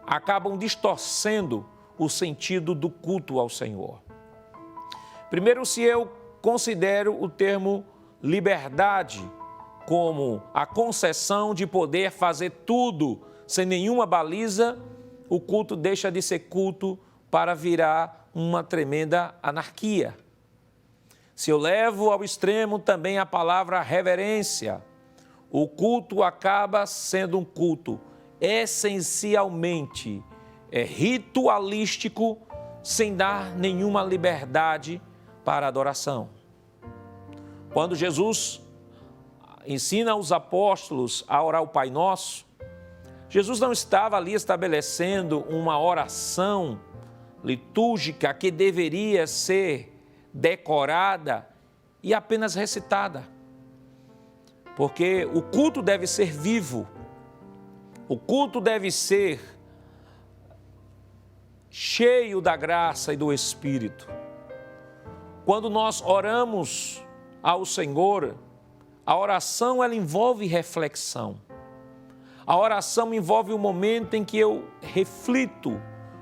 acabam distorcendo o sentido do culto ao Senhor. Primeiro, se eu considero o termo liberdade como a concessão de poder fazer tudo sem nenhuma baliza, o culto deixa de ser culto para virar uma tremenda anarquia. Se eu levo ao extremo também a palavra reverência, o culto acaba sendo um culto essencialmente ritualístico, sem dar nenhuma liberdade para a adoração. Quando Jesus ensina os apóstolos a orar o Pai Nosso, Jesus não estava ali estabelecendo uma oração litúrgica que deveria ser decorada e apenas recitada. Porque o culto deve ser vivo, o culto deve ser cheio da graça e do Espírito. Quando nós oramos ao Senhor, a oração ela envolve reflexão. A oração envolve o momento em que eu reflito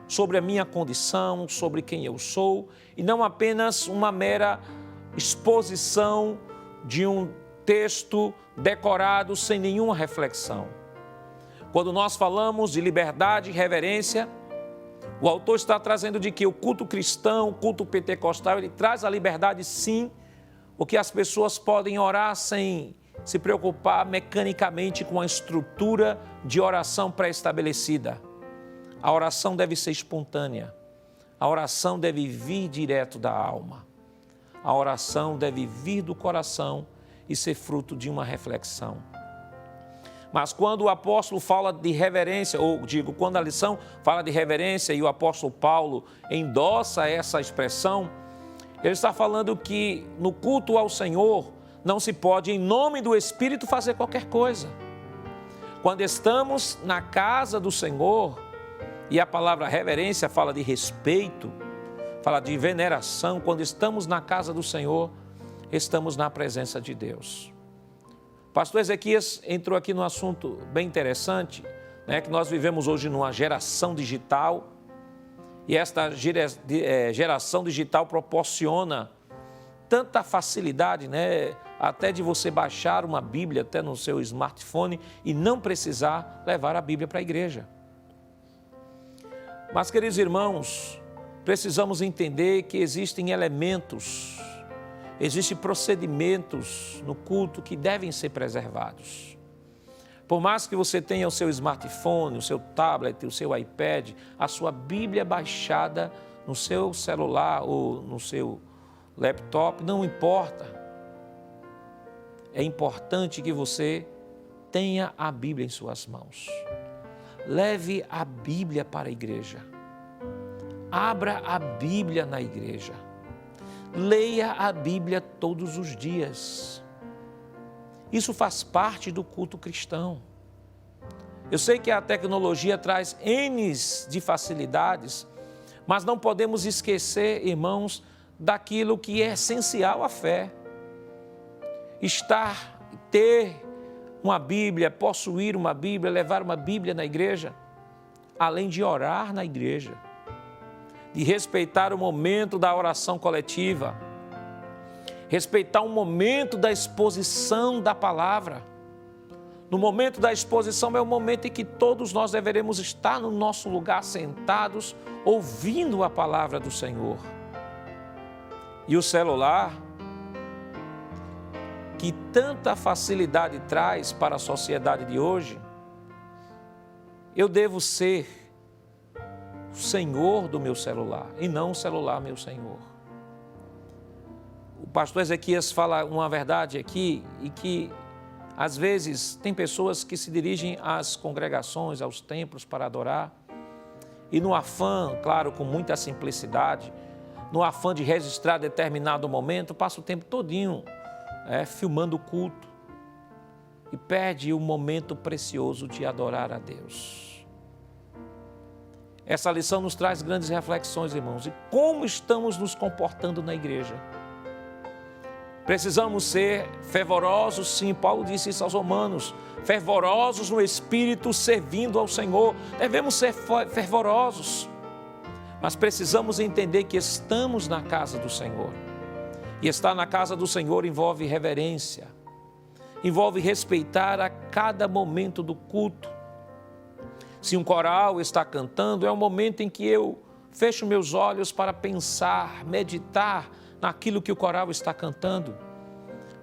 sobre a minha condição, sobre quem eu sou, e não apenas uma mera exposição de um texto decorado sem nenhuma reflexão. Quando nós falamos de liberdade e reverência, o autor está trazendo de que o culto cristão, o culto pentecostal, ele traz a liberdade sim, porque as pessoas podem orar sem se preocupar mecanicamente com a estrutura de oração pré-estabelecida. A oração deve ser espontânea. A oração deve vir direto da alma. A oração deve vir do coração e ser fruto de uma reflexão. Mas quando o apóstolo fala de reverência, ou digo, quando a lição fala de reverência e o apóstolo Paulo endossa essa expressão, ele está falando que no culto ao Senhor não se pode, em nome do Espírito, fazer qualquer coisa. Quando estamos na casa do Senhor, e a palavra reverência fala de respeito, fala de veneração, quando estamos na casa do Senhor, estamos na presença de Deus. Pastor Ezequias entrou aqui num assunto bem interessante, né, que nós vivemos hoje numa geração digital, e esta geração digital proporciona tanta facilidade, né, até de você baixar uma Bíblia até no seu smartphone e não precisar levar a Bíblia para a igreja. Mas, queridos irmãos, precisamos entender que existem elementos, existem procedimentos no culto que devem ser preservados. Por mais que você tenha o seu smartphone, o seu tablet, o seu iPad, a sua Bíblia baixada no seu celular ou no seu laptop, não importa. É importante que você tenha a Bíblia em suas mãos. Leve a Bíblia para a igreja. Abra a Bíblia na igreja. Leia a Bíblia todos os dias. Isso faz parte do culto cristão. Eu sei que a tecnologia traz N de facilidades, mas não podemos esquecer, irmãos, daquilo que é essencial à fé. Ter uma Bíblia, possuir uma Bíblia, levar uma Bíblia na igreja, além de orar na igreja, de respeitar o momento da oração coletiva, respeitar o momento da exposição da palavra. No momento da exposição é o momento em que todos nós deveremos estar no nosso lugar sentados, ouvindo a palavra do Senhor. E o celular, que tanta facilidade traz para a sociedade de hoje, eu devo ser o senhor do meu celular e não o celular meu senhor. O pastor Ezequias fala uma verdade aqui, e que às vezes tem pessoas que se dirigem às congregações, aos templos para adorar, e no afã, claro, com muita simplicidade, no afã de registrar determinado momento, passa o tempo todinho filmando o culto e perde o momento precioso de adorar a Deus. Essa lição nos traz grandes reflexões, irmãos, e como estamos nos comportando na igreja. Precisamos ser fervorosos, sim, Paulo disse isso aos Romanos, fervorosos no Espírito, servindo ao Senhor. Devemos ser fervorosos, mas precisamos entender que estamos na casa do Senhor. E estar na casa do Senhor envolve reverência, envolve respeitar a cada momento do culto. Se um coral está cantando, é um momento em que eu fecho meus olhos para pensar, meditar naquilo que o coral está cantando.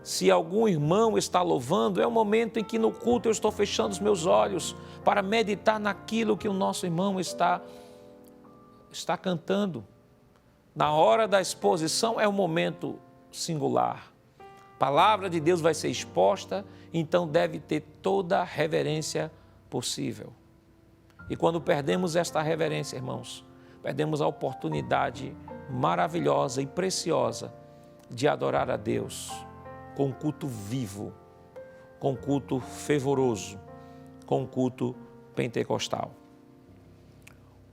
Se algum irmão está louvando, é um momento em que no culto eu estou fechando os meus olhos para meditar naquilo que o nosso irmão está cantando. Na hora da exposição é um momento singular. A palavra de Deus vai ser exposta, então deve ter toda a reverência possível. E quando perdemos esta reverência, irmãos, perdemos a oportunidade maravilhosa e preciosa de adorar a Deus com culto vivo, com culto fervoroso, com culto pentecostal.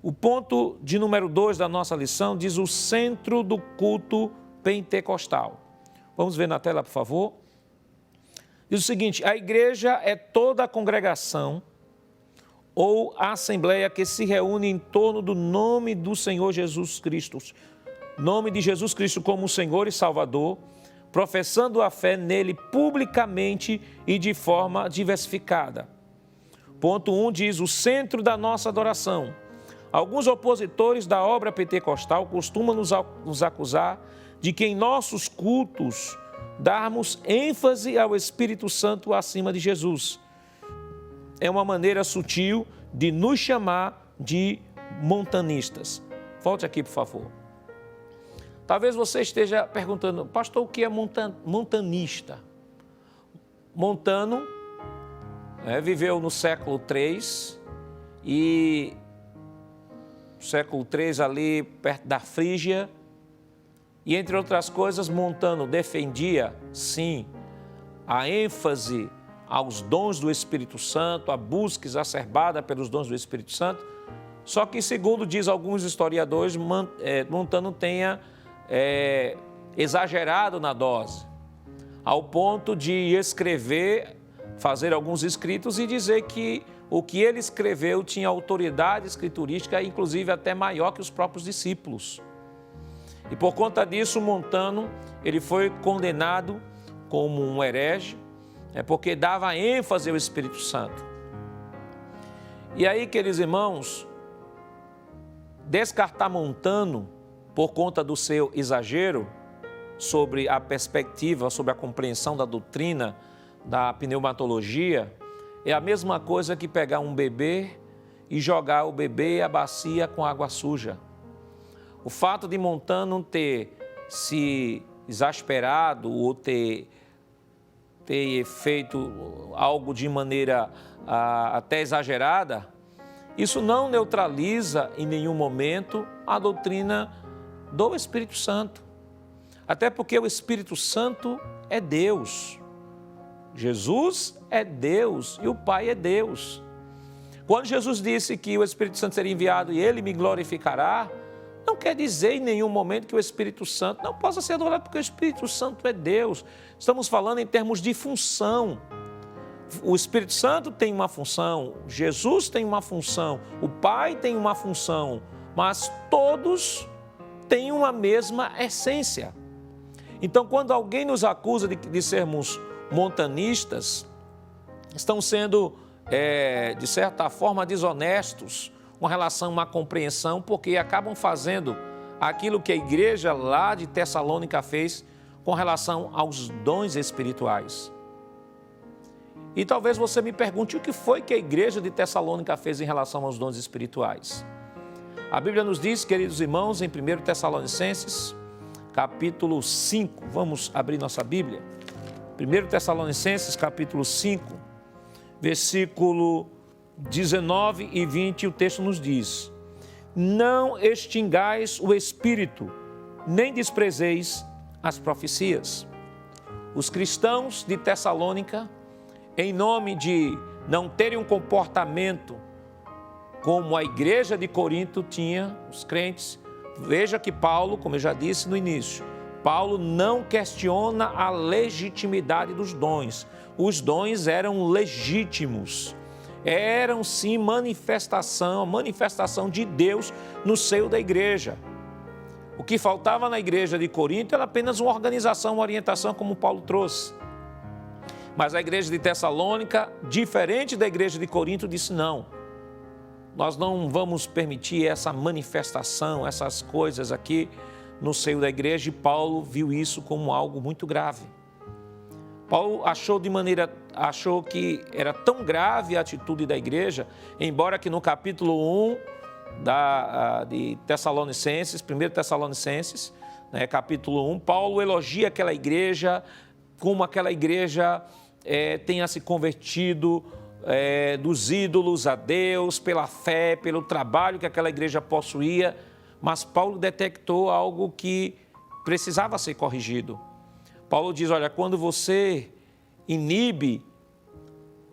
O ponto de número 2 da nossa lição diz o centro do culto pentecostal. Vamos ver na tela, por favor. Diz o seguinte: a igreja é toda a congregação ou assembleia que se reúne em torno do nome do Senhor Jesus Cristo, nome de Jesus Cristo como Senhor e Salvador, professando a fé nele publicamente e de forma diversificada. Ponto 1 diz, o centro da nossa adoração. Alguns opositores da obra pentecostal costumam nos acusar de que em nossos cultos darmos ênfase ao Espírito Santo acima de Jesus. É uma maneira sutil de nos chamar de montanistas. Volte aqui, por favor. Talvez você esteja perguntando, pastor, o que é montanista? Montano viveu no século III e século III ali perto da Frígia, e entre outras coisas, Montano defendia, sim, a ênfase aos dons do Espírito Santo, a busca exacerbada pelos dons do Espírito Santo, só que, segundo diz alguns historiadores, Montano tenha exagerado na dose, ao ponto de escrever, fazer alguns escritos e dizer que o que ele escreveu tinha autoridade escriturística, inclusive até maior que os próprios discípulos. E por conta disso, Montano, ele foi condenado como um herege, porque dava ênfase ao Espírito Santo. E aí, queridos irmãos, descartar Montano, por conta do seu exagero sobre a perspectiva, sobre a compreensão da doutrina da pneumatologia, é a mesma coisa que pegar um bebê e jogar o bebê e a bacia com água suja. O fato de Montano ter se exasperado ou ter feito algo de maneira até exagerada, isso não neutraliza em nenhum momento a doutrina do Espírito Santo. Até porque o Espírito Santo é Deus. Jesus é Deus e o Pai é Deus. Quando Jesus disse que o Espírito Santo seria enviado e ele me glorificará, não quer dizer em nenhum momento que o Espírito Santo não possa ser adorado, porque o Espírito Santo é Deus. Estamos falando em termos de função. O Espírito Santo tem uma função, Jesus tem uma função, o Pai tem uma função, mas todos têm uma mesma essência. Então, quando alguém nos acusa de sermos montanistas, estão sendo, de certa forma, desonestos com relação à compreensão, porque acabam fazendo aquilo que a igreja lá de Tessalônica fez com relação aos dons espirituais. E talvez você me pergunte o que foi que a igreja de Tessalônica fez em relação aos dons espirituais. A Bíblia nos diz, queridos irmãos, em 1 Tessalonicenses, capítulo 5, vamos abrir nossa Bíblia. 1 Tessalonicenses, capítulo 5, versículo 19 e 20, o texto nos diz: não extingais o espírito, nem desprezeis as profecias. Os cristãos de Tessalônica, em nome de não terem um comportamento como a igreja de Corinto tinha, os crentes, veja que Paulo, como eu já disse no início, Paulo não questiona a legitimidade dos dons. Os dons eram legítimos, eram sim manifestação de Deus no seio da igreja. O que faltava na igreja de Corinto era apenas uma organização, uma orientação, como Paulo trouxe. Mas a igreja de Tessalônica, diferente da igreja de Corinto, disse não. Nós não vamos permitir essa manifestação, essas coisas aqui no seio da igreja, e Paulo viu isso como algo muito grave. Paulo achou que era tão grave a atitude da igreja, embora que no capítulo 1 de Tessalonicenses, 1 Tessalonicenses, capítulo 1, Paulo elogia aquela igreja, como aquela igreja tenha se convertido dos ídolos a Deus, pela fé, pelo trabalho que aquela igreja possuía, mas Paulo detectou algo que precisava ser corrigido. Paulo diz, olha, quando você inibe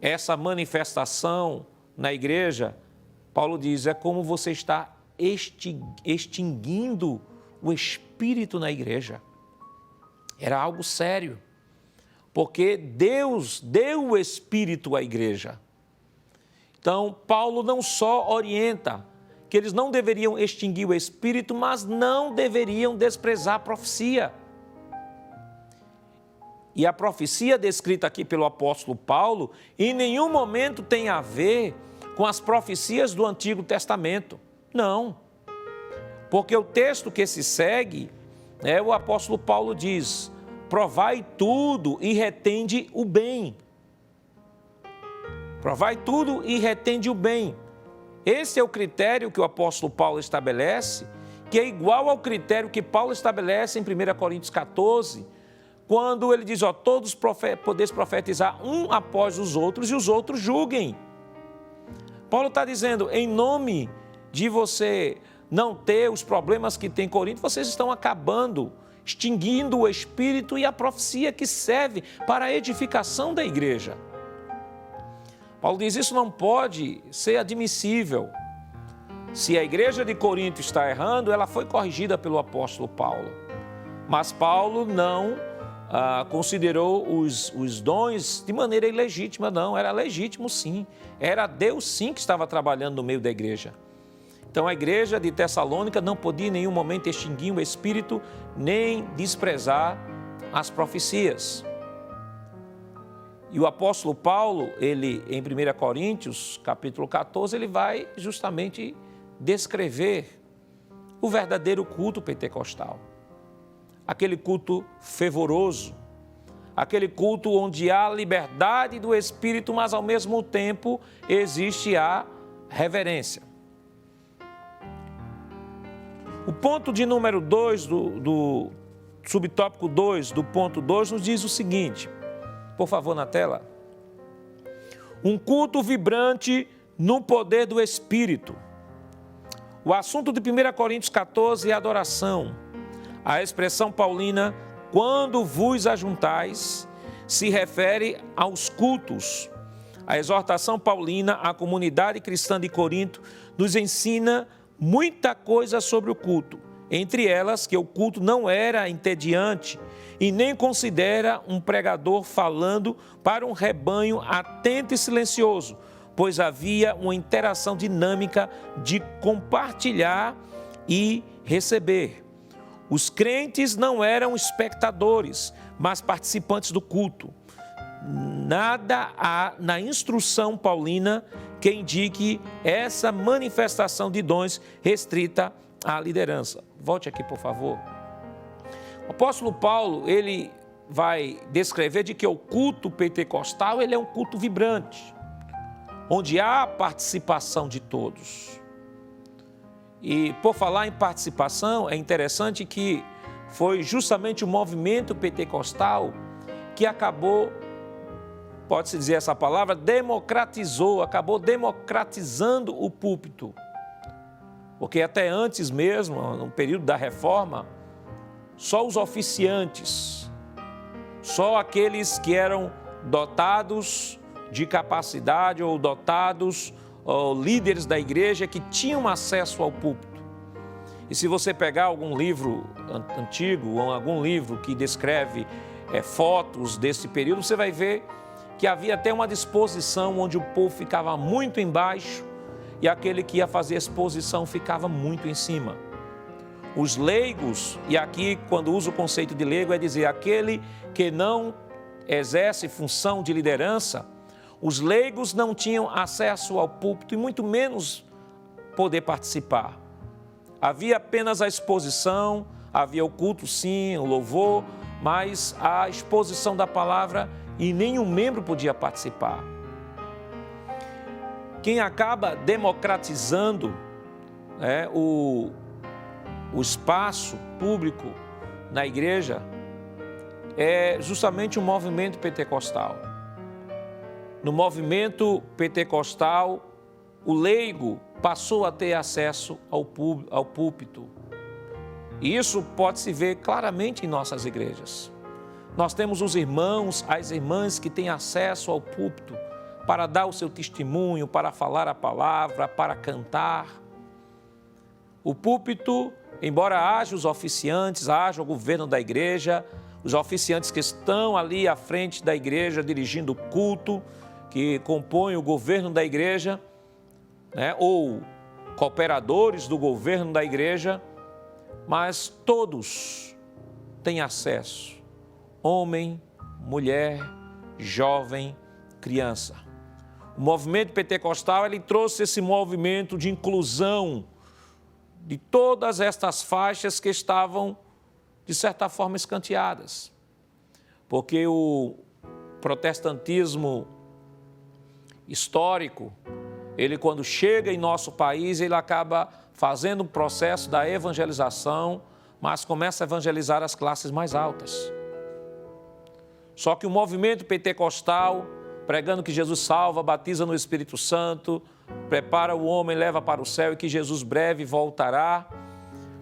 essa manifestação na igreja, Paulo diz, é como você está extinguindo o Espírito na igreja. Era algo sério, porque Deus deu o Espírito à igreja. Então, Paulo não só orienta que eles não deveriam extinguir o espírito, mas não deveriam desprezar a profecia. E a profecia descrita aqui pelo apóstolo Paulo, em nenhum momento tem a ver com as profecias do Antigo Testamento. Não. Porque o texto que se segue, o apóstolo Paulo diz: provai tudo e retende o bem. Provai tudo e retende o bem. Esse é o critério que o apóstolo Paulo estabelece, que é igual ao critério que Paulo estabelece em 1 Coríntios 14, quando ele diz, todos podeis profetizar um após os outros e os outros julguem. Paulo está dizendo, em nome de você não ter os problemas que tem em Corinto, vocês estão acabando, extinguindo o espírito e a profecia que serve para a edificação da igreja. Paulo diz, isso não pode ser admissível. Se a igreja de Corinto está errando, ela foi corrigida pelo apóstolo Paulo. Mas Paulo não considerou os dons de maneira ilegítima, não. Era legítimo, sim. Era Deus, sim, que estava trabalhando no meio da igreja. Então, a igreja de Tessalônica não podia em nenhum momento extinguir o espírito, nem desprezar as profecias. E o apóstolo Paulo, ele, em 1 Coríntios, capítulo 14, ele vai justamente descrever o verdadeiro culto pentecostal. Aquele culto fervoroso, aquele culto onde há liberdade do Espírito, mas ao mesmo tempo existe a reverência. O ponto de número 2, do subtópico 2, do ponto 2, nos diz o seguinte, por favor, na tela. Um culto vibrante no poder do Espírito. O assunto de 1 Coríntios 14 é adoração. A expressão paulina, quando vos ajuntais, se refere aos cultos. A exortação paulina à comunidade cristã de Corinto nos ensina muita coisa sobre o culto. Entre elas, que o culto não era entediante e nem considera um pregador falando para um rebanho atento e silencioso, pois havia uma interação dinâmica de compartilhar e receber. Os crentes não eram espectadores, mas participantes do culto. Nada há na instrução paulina que indique essa manifestação de dons restrita à liderança. Volte aqui, por favor. O apóstolo Paulo, ele vai descrever de que o culto pentecostal, ele é um culto vibrante, onde há participação de todos. E por falar em participação, é interessante que foi justamente o movimento pentecostal que acabou, pode-se dizer essa palavra, acabou democratizando o púlpito. Porque até antes mesmo, no período da reforma, só os oficiantes, só aqueles que eram dotados de capacidade ou dotados ou líderes da igreja que tinham acesso ao púlpito. E se você pegar algum livro antigo ou algum livro que descreve fotos desse período, você vai ver que havia até uma disposição onde o povo ficava muito embaixo e aquele que ia fazer a exposição ficava muito em cima. Os leigos, e aqui quando uso o conceito de leigo é dizer aquele que não exerce função de liderança, os leigos não tinham acesso ao púlpito e muito menos poder participar. Havia apenas a exposição, havia o culto sim, o louvor, mas a exposição da palavra e nenhum membro podia participar. Quem acaba democratizando o espaço público na igreja é justamente o movimento pentecostal. No movimento pentecostal, o leigo passou a ter acesso ao púlpito. E isso pode-se ver claramente em nossas igrejas. Nós temos os irmãos, as irmãs que têm acesso ao púlpito para dar o seu testemunho, para falar a palavra, para cantar. O púlpito, embora haja os oficiantes, haja o governo da igreja, os oficiantes que estão ali à frente da igreja dirigindo o culto, que compõem o governo da igreja, né, ou cooperadores do governo da igreja, mas todos têm acesso, homem, mulher, jovem, criança. O movimento pentecostal, ele trouxe esse movimento de inclusão de todas estas faixas que estavam, de certa forma, escanteadas. Porque o protestantismo histórico, ele quando chega em nosso país, ele acaba fazendo um processo da evangelização, mas começa a evangelizar as classes mais altas. Só que o movimento pentecostal, pregando que Jesus salva, batiza no Espírito Santo, prepara o homem, leva para o céu e que Jesus breve voltará,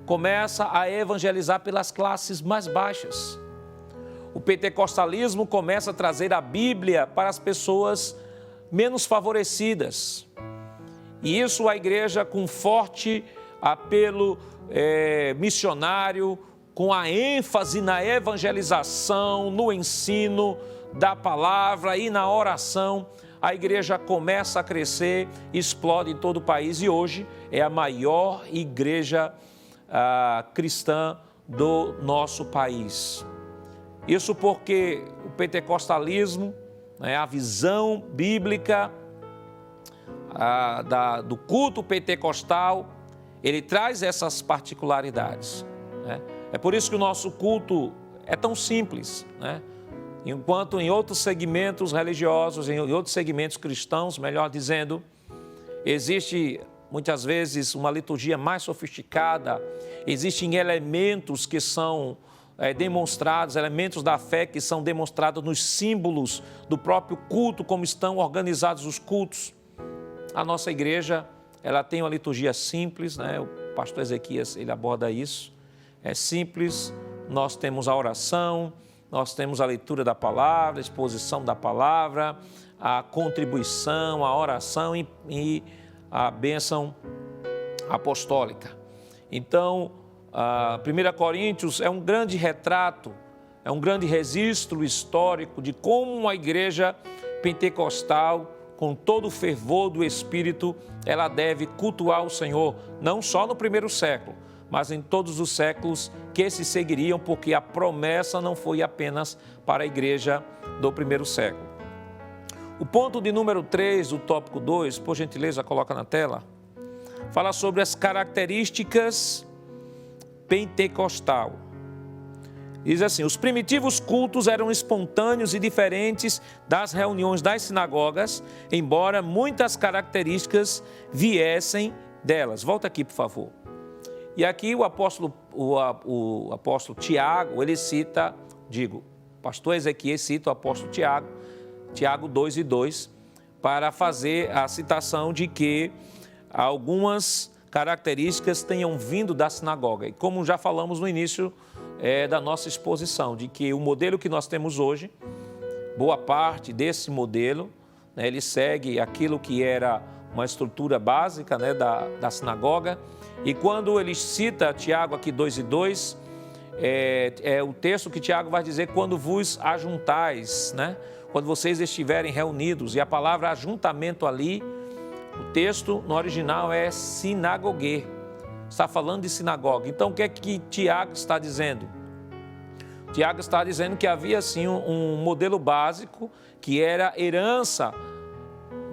começa a evangelizar pelas classes mais baixas. O pentecostalismo começa a trazer a Bíblia para as pessoas menos favorecidas. E isso a igreja, com forte apelo missionário, com a ênfase na evangelização, no ensino da palavra e na oração, a igreja começa a crescer, explode em todo o país e hoje é a maior igreja cristã do nosso país. Isso porque o pentecostalismo, a visão bíblica do culto pentecostal, ele traz essas particularidades. É por isso que o nosso culto é tão simples, enquanto em outros segmentos religiosos, em outros segmentos cristãos, melhor dizendo, existe muitas vezes uma liturgia mais sofisticada, existem elementos que são demonstrados, elementos da fé que são demonstrados nos símbolos do próprio culto, como estão organizados os cultos. A nossa igreja, ela tem uma liturgia simples, o pastor Ezequias, ele aborda isso, é simples, nós temos a oração, nós temos a leitura da palavra, a exposição da palavra, a contribuição, a oração e a bênção apostólica. Então, 1 Coríntios é um grande retrato, é um grande registro histórico de como a igreja pentecostal, com todo o fervor do Espírito, ela deve cultuar o Senhor, não só no primeiro século, mas em todos os séculos que se seguiriam, porque a promessa não foi apenas para a igreja do primeiro século. O ponto de número 3 do tópico 2, por gentileza, coloca na tela, fala sobre as características pentecostal. Diz assim: os primitivos cultos eram espontâneos e diferentes das reuniões das sinagogas, embora muitas características viessem delas. Volta aqui, por favor. E aqui o apóstolo Tiago, ele cita, pastor Ezequias cita o apóstolo Tiago 2:2, para fazer a citação de que algumas características tenham vindo da sinagoga. E como já falamos no início da nossa exposição, de que o modelo que nós temos hoje, boa parte desse modelo, ele segue aquilo que era uma estrutura básica da sinagoga. E quando ele cita Tiago aqui 2:2, é o texto que Tiago vai dizer: quando vos ajuntais, quando vocês estiverem reunidos. E a palavra ajuntamento ali, o texto no original é sinagogue, está falando de sinagoga. Então o que é que Tiago está dizendo? Tiago está dizendo que havia sim um modelo básico que era herança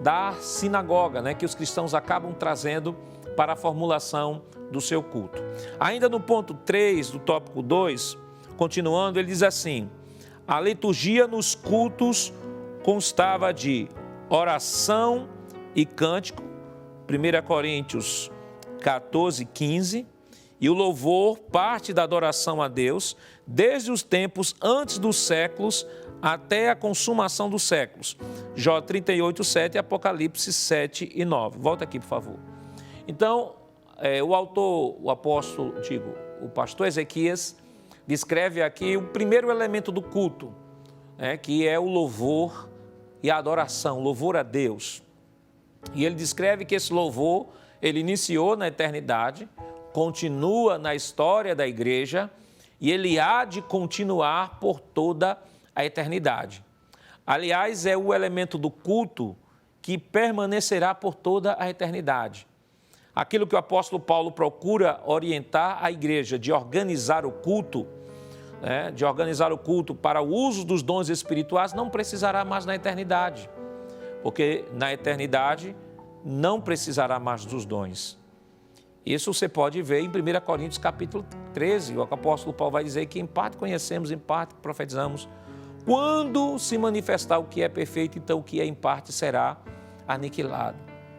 da sinagoga, que os cristãos acabam trazendo para a formulação do seu culto. Ainda no ponto 3 do tópico 2, continuando, ele diz assim: a liturgia nos cultos constava de oração e cântico, 1 Coríntios 14:15, e o louvor parte da adoração a Deus desde os tempos antes dos séculos até a consumação dos séculos. Jó 38:7 e Apocalipse 7:9. Volta aqui, por favor. Então, o pastor Ezequias descreve aqui o primeiro elemento do culto, que é o louvor e a adoração, louvor a Deus. E ele descreve que esse louvor, ele iniciou na eternidade, continua na história da igreja e ele há de continuar por toda a eternidade. Aliás, é o elemento do culto que permanecerá por toda a eternidade. Aquilo que o apóstolo Paulo procura orientar a igreja de organizar o culto, para o uso dos dons espirituais, não precisará mais na eternidade, porque na eternidade não precisará mais dos dons. Isso você pode ver em 1 Coríntios capítulo 13, o apóstolo Paulo vai dizer que em parte conhecemos, em parte profetizamos. Quando se manifestar o que é perfeito, então o que é em parte será aniquilado.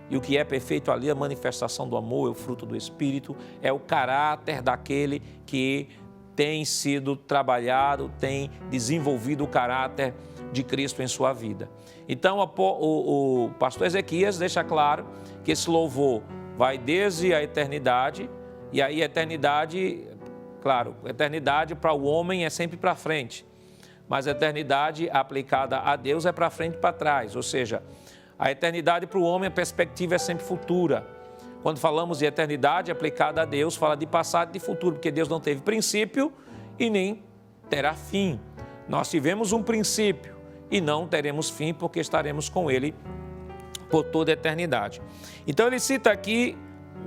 E o que é perfeito ali, a manifestação do amor, é o fruto do Espírito, é o caráter daquele que tem sido trabalhado, tem desenvolvido o caráter de Cristo em sua vida. Então, o pastor Ezequias deixa claro que esse louvor vai desde a eternidade, e aí a eternidade, claro, eternidade para o homem é sempre para frente, mas a eternidade aplicada a Deus é para frente e para trás, ou seja, a eternidade para o homem, a perspectiva é sempre futura. Quando falamos de eternidade aplicada a Deus, fala de passado e de futuro, porque Deus não teve princípio e nem terá fim. Nós tivemos um princípio e não teremos fim, porque estaremos com Ele por toda a eternidade. Então ele cita aqui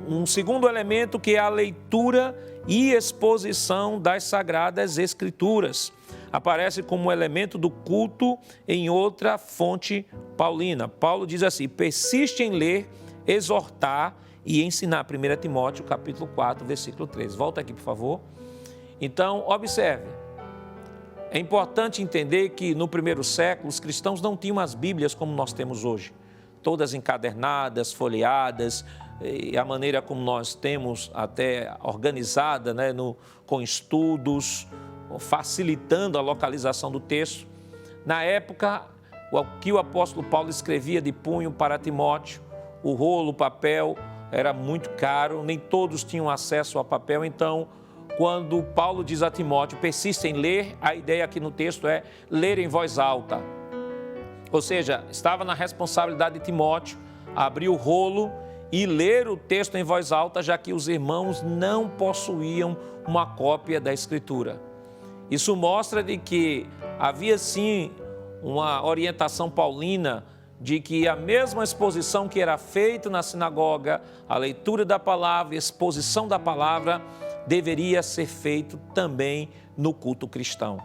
um segundo elemento, que é a leitura e exposição das Sagradas Escrituras. Aparece como elemento do culto em outra fonte paulina. Paulo diz assim: persiste em ler, exortar e ensinar. 1 Timóteo, capítulo 4, versículo 13. Volta aqui, por favor. Então, observe. É importante entender que no primeiro século os cristãos não tinham as Bíblias como nós temos hoje. Todas encadernadas, folheadas, e a maneira como nós temos até organizada, com estudos, facilitando a localização do texto. Na época, o que o apóstolo Paulo escrevia de punho para Timóteo, o rolo, o papel, era muito caro, nem todos tinham acesso ao papel. Então, quando Paulo diz a Timóteo, persista em ler, a ideia aqui no texto é ler em voz alta. Ou seja, estava na responsabilidade de Timóteo abrir o rolo e ler o texto em voz alta, já que os irmãos não possuíam uma cópia da Escritura. Isso mostra de que havia sim uma orientação paulina de que a mesma exposição que era feita na sinagoga, a leitura da palavra, a exposição da palavra, deveria ser feito também no culto cristão.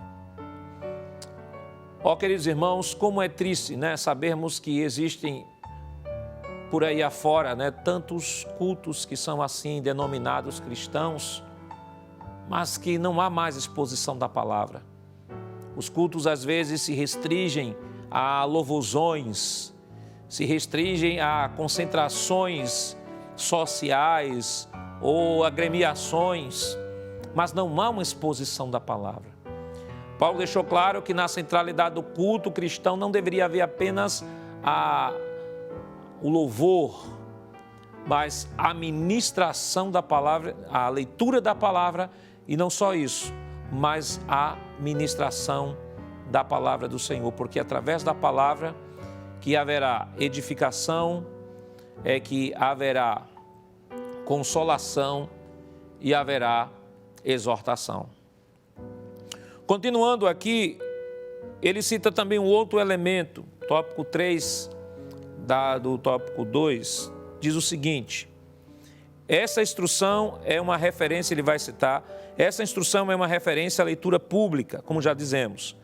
Queridos irmãos, como é triste, sabermos que existem por aí afora, tantos cultos que são assim denominados cristãos, mas que não há mais exposição da palavra. Os cultos às vezes se restringem a louvorzões, se restringem a concentrações sociais ou agremiações, mas não há uma exposição da palavra. Paulo deixou claro que na centralidade do culto cristão não deveria haver apenas o louvor, mas a ministração da palavra, a leitura da palavra, e não só isso, mas a ministração da palavra do Senhor, porque através da palavra que haverá edificação, que haverá consolação e haverá exortação. Continuando aqui, ele cita também um outro elemento, tópico 3 do tópico 2, diz o seguinte: essa instrução é uma referência, ele vai citar, essa instrução é uma referência à leitura pública, como já dizemos.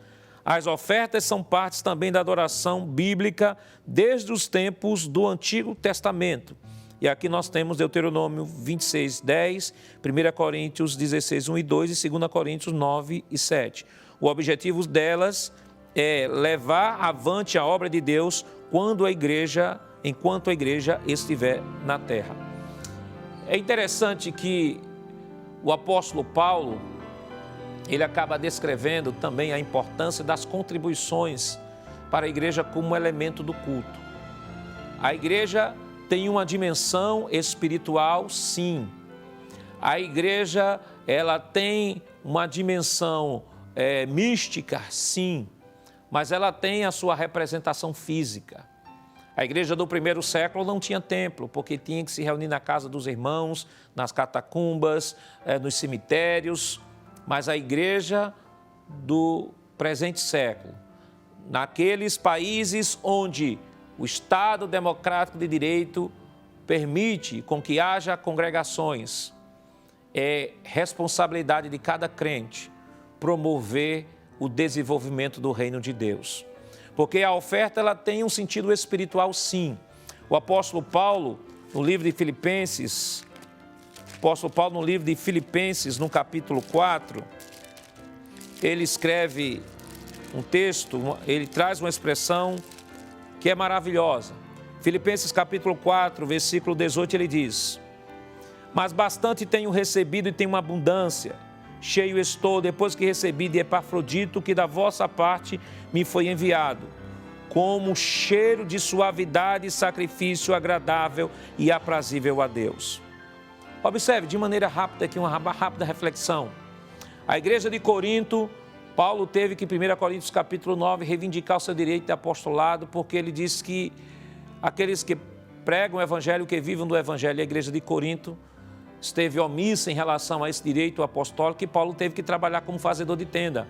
As ofertas são partes também da adoração bíblica desde os tempos do Antigo Testamento. E aqui nós temos Deuteronômio 26, 10, 1 Coríntios 16, 1 e 2 e 2 Coríntios 9 e 7. O objetivo delas é levar avante a obra de Deus enquanto a igreja estiver na terra. É interessante que o apóstolo Paulo, ele acaba descrevendo também a importância das contribuições para a igreja como elemento do culto. A igreja tem uma dimensão espiritual, sim. A igreja, ela tem uma dimensão mística, sim. Mas ela tem a sua representação física. A igreja do primeiro século não tinha templo, porque tinha que se reunir na casa dos irmãos, nas catacumbas, nos cemitérios. Mas a igreja do presente século, naqueles países onde o Estado democrático de direito permite com que haja congregações. É responsabilidade de cada crente promover o desenvolvimento do reino de Deus. Porque a oferta ela tem um sentido espiritual, sim. O apóstolo Paulo, no livro de Filipenses, no capítulo 4, ele escreve um texto, ele traz uma expressão que é maravilhosa. Filipenses capítulo 4, versículo 18, ele diz: mas bastante tenho recebido e tenho uma abundância. Cheio estou, depois que recebi de Epafrodito, que da vossa parte me foi enviado, como cheiro de suavidade e sacrifício agradável e aprazível a Deus. Observe de maneira rápida aqui, uma rápida reflexão. A igreja de Corinto, Paulo teve que, em 1 Coríntios capítulo 9, reivindicar o seu direito de apostolado, porque ele disse que aqueles que pregam o evangelho, que vivem do evangelho, a igreja de Corinto esteve omissa em relação a esse direito apostólico, e Paulo teve que trabalhar como fazedor de tenda.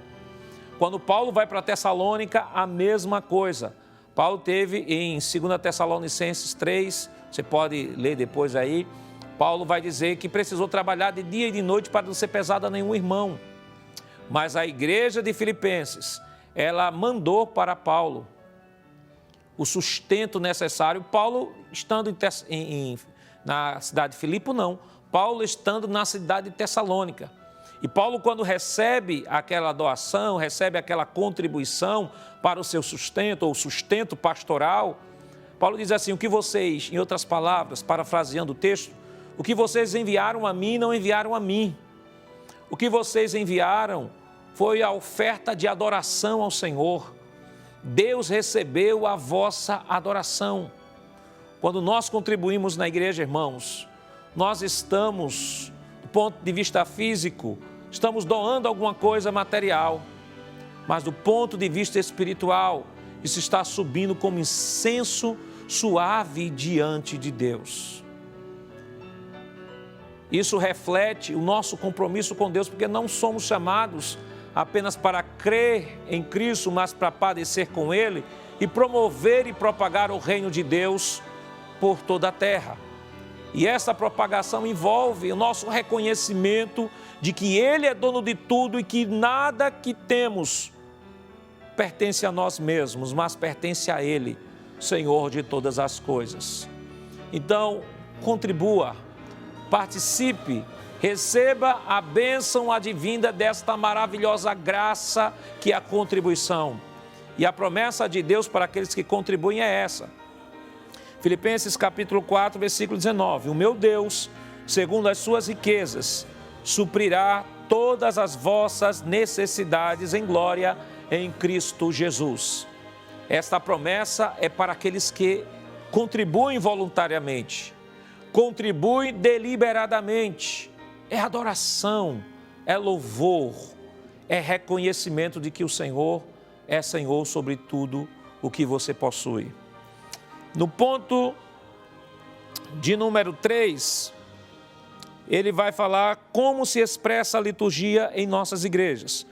Quando Paulo vai para Tessalônica, a mesma coisa. Paulo teve em 2 Tessalonicenses 3, você pode ler depois aí, Paulo vai dizer que precisou trabalhar de dia e de noite para não ser pesado a nenhum irmão. Mas a igreja de Filipenses, ela mandou para Paulo o sustento necessário. Paulo, estando na cidade de Filipe, não. Paulo estando na cidade de Tessalônica. E Paulo, quando recebe aquela doação, recebe aquela contribuição para o seu sustento, ou sustento pastoral, Paulo diz assim: o que vocês, em outras palavras, parafraseando o texto, o que vocês enviaram a mim, não enviaram a mim. O que vocês enviaram foi a oferta de adoração ao Senhor. Deus recebeu a vossa adoração. Quando nós contribuímos na igreja, irmãos, nós estamos, do ponto de vista físico, estamos doando alguma coisa material, mas do ponto de vista espiritual, isso está subindo como incenso suave diante de Deus. Isso reflete o nosso compromisso com Deus, porque não somos chamados apenas para crer em Cristo, mas para padecer com Ele e promover e propagar o reino de Deus por toda a terra. E essa propagação envolve o nosso reconhecimento de que Ele é dono de tudo e que nada que temos pertence a nós mesmos, mas pertence a Ele, Senhor de todas as coisas. Então, contribua, participe, receba a bênção advinda desta maravilhosa graça que é a contribuição. E a promessa de Deus para aqueles que contribuem é essa. Filipenses capítulo 4, versículo 19. O meu Deus, segundo as suas riquezas, suprirá todas as vossas necessidades em glória em Cristo Jesus. Esta promessa é para aqueles que contribuem voluntariamente, contribuem deliberadamente. É adoração, é louvor, é reconhecimento de que o Senhor é Senhor sobre tudo o que você possui. No ponto de número 3, ele vai falar como se expressa a liturgia em nossas igrejas.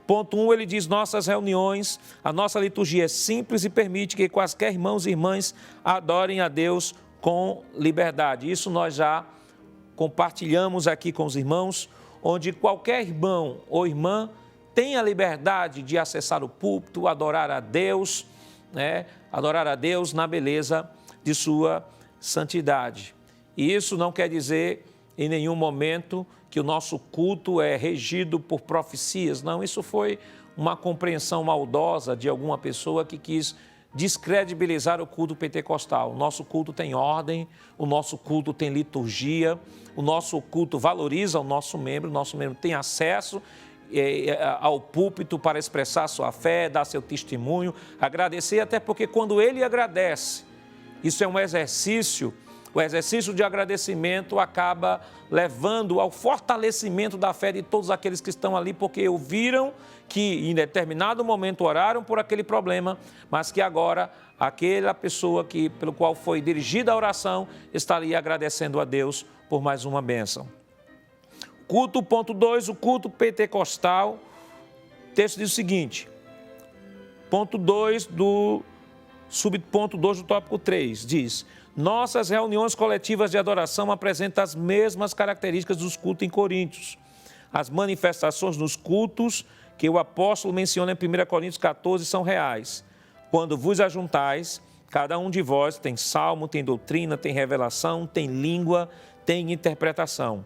Ponto 1, ele diz: nossas reuniões, a nossa liturgia é simples e permite que quaisquer irmãos e irmãs adorem a Deus com liberdade. Isso nós já compartilhamos aqui com os irmãos, onde qualquer irmão ou irmã tem a liberdade de acessar o púlpito, adorar a Deus, adorar a Deus na beleza de sua santidade. E isso não quer dizer em nenhum momento que o nosso culto é regido por profecias. Não, isso foi uma compreensão maldosa de alguma pessoa que quis descredibilizar o culto pentecostal. O nosso culto tem ordem, o nosso culto tem liturgia, o nosso culto valoriza o nosso membro tem acesso ao púlpito para expressar sua fé, dar seu testemunho, agradecer, até porque quando ele agradece, isso é um exercício, o exercício de agradecimento acaba levando ao fortalecimento da fé de todos aqueles que estão ali, porque ouviram que em determinado momento oraram por aquele problema, mas que agora aquela pessoa pelo qual foi dirigida a oração está ali agradecendo a Deus por mais uma bênção. Culto, ponto 2, o culto pentecostal. O texto diz o seguinte, ponto 2 do subponto 2 do tópico 3, diz: nossas reuniões coletivas de adoração apresentam as mesmas características dos cultos em Coríntios. As manifestações nos cultos que o apóstolo menciona em 1 Coríntios 14 são reais. Quando vos ajuntais, cada um de vós tem salmo, tem doutrina, tem revelação, tem língua, tem interpretação.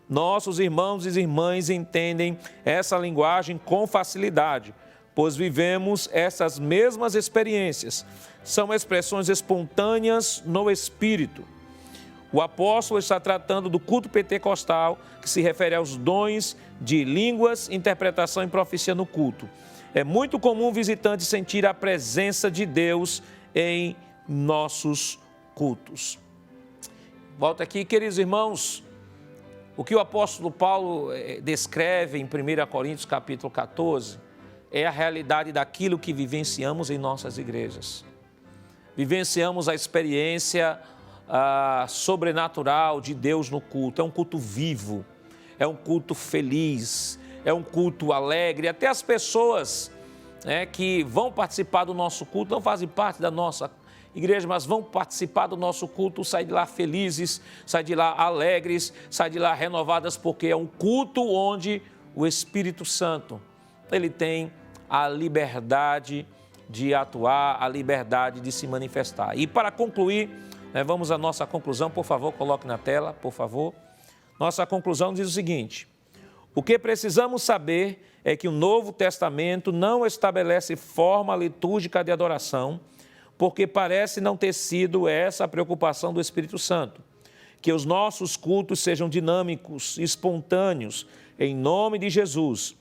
Nossos irmãos e irmãs entendem essa linguagem com facilidade, pois vivemos essas mesmas experiências. São expressões espontâneas no Espírito. O apóstolo está tratando do culto pentecostal, que se refere aos dons de línguas, interpretação e profecia no culto. É muito comum o visitante sentir a presença de Deus em nossos cultos. Volto aqui, queridos irmãos, o que o apóstolo Paulo descreve em 1 Coríntios capítulo 14 é a realidade daquilo que vivenciamos em nossas igrejas. Vivenciamos a experiência sobrenatural de Deus no culto. É um culto vivo, é um culto feliz, é um culto alegre. Até as pessoas que vão participar do nosso culto, não fazem parte da nossa igreja, mas vão participar do nosso culto, saem de lá felizes, saem de lá alegres, saem de lá renovadas, porque é um culto onde o Espírito Santo, ele tem a liberdade de atuar, a liberdade de se manifestar. E para concluir, vamos à nossa conclusão, por favor, coloque na tela, por favor. Nossa conclusão diz o seguinte: o que precisamos saber é que o Novo Testamento não estabelece forma litúrgica de adoração, porque parece não ter sido essa a preocupação do Espírito Santo. Que os nossos cultos sejam dinâmicos, espontâneos, em nome de Jesus,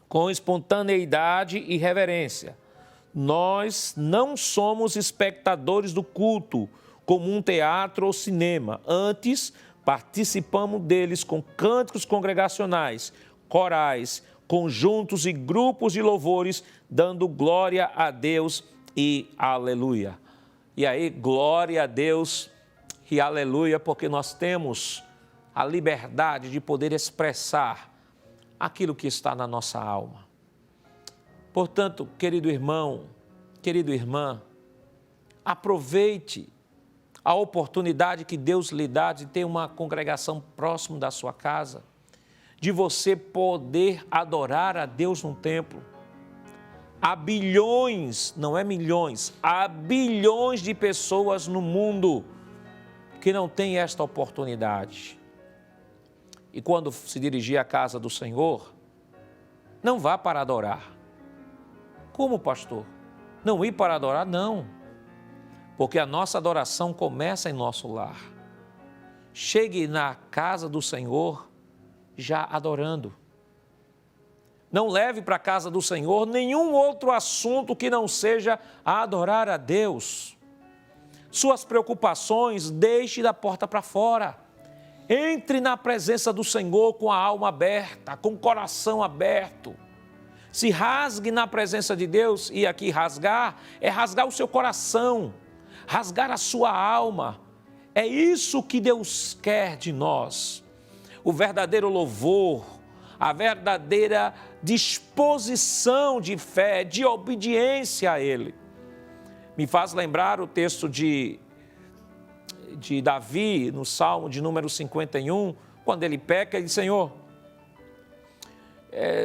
com espontaneidade e reverência. Nós não somos espectadores do culto, como um teatro ou cinema. Antes, participamos deles com cânticos congregacionais, corais, conjuntos e grupos de louvores, dando glória a Deus e aleluia. E aí, glória a Deus e aleluia, porque nós temos a liberdade de poder expressar aquilo que está na nossa alma. Portanto, querido irmão, querida irmã, aproveite a oportunidade que Deus lhe dá de ter uma congregação próximo da sua casa, de você poder adorar a Deus num templo. Há bilhões, não é milhões, há bilhões de pessoas no mundo que não têm esta oportunidade. E quando se dirigir à casa do Senhor, não vá para adorar. Como, pastor? Não ir para adorar? Não. Porque a nossa adoração começa em nosso lar. Chegue na casa do Senhor já adorando. Não leve para a casa do Senhor nenhum outro assunto que não seja adorar a Deus. Suas preocupações deixe da porta para fora. Entre na presença do Senhor com a alma aberta, com o coração aberto. Se rasgue na presença de Deus, e aqui rasgar é rasgar o seu coração, rasgar a sua alma. É isso que Deus quer de nós. O verdadeiro louvor, a verdadeira disposição de fé, de obediência a Ele. Me faz lembrar o texto de Davi, no Salmo de número 51, quando ele peca, ele diz: Senhor,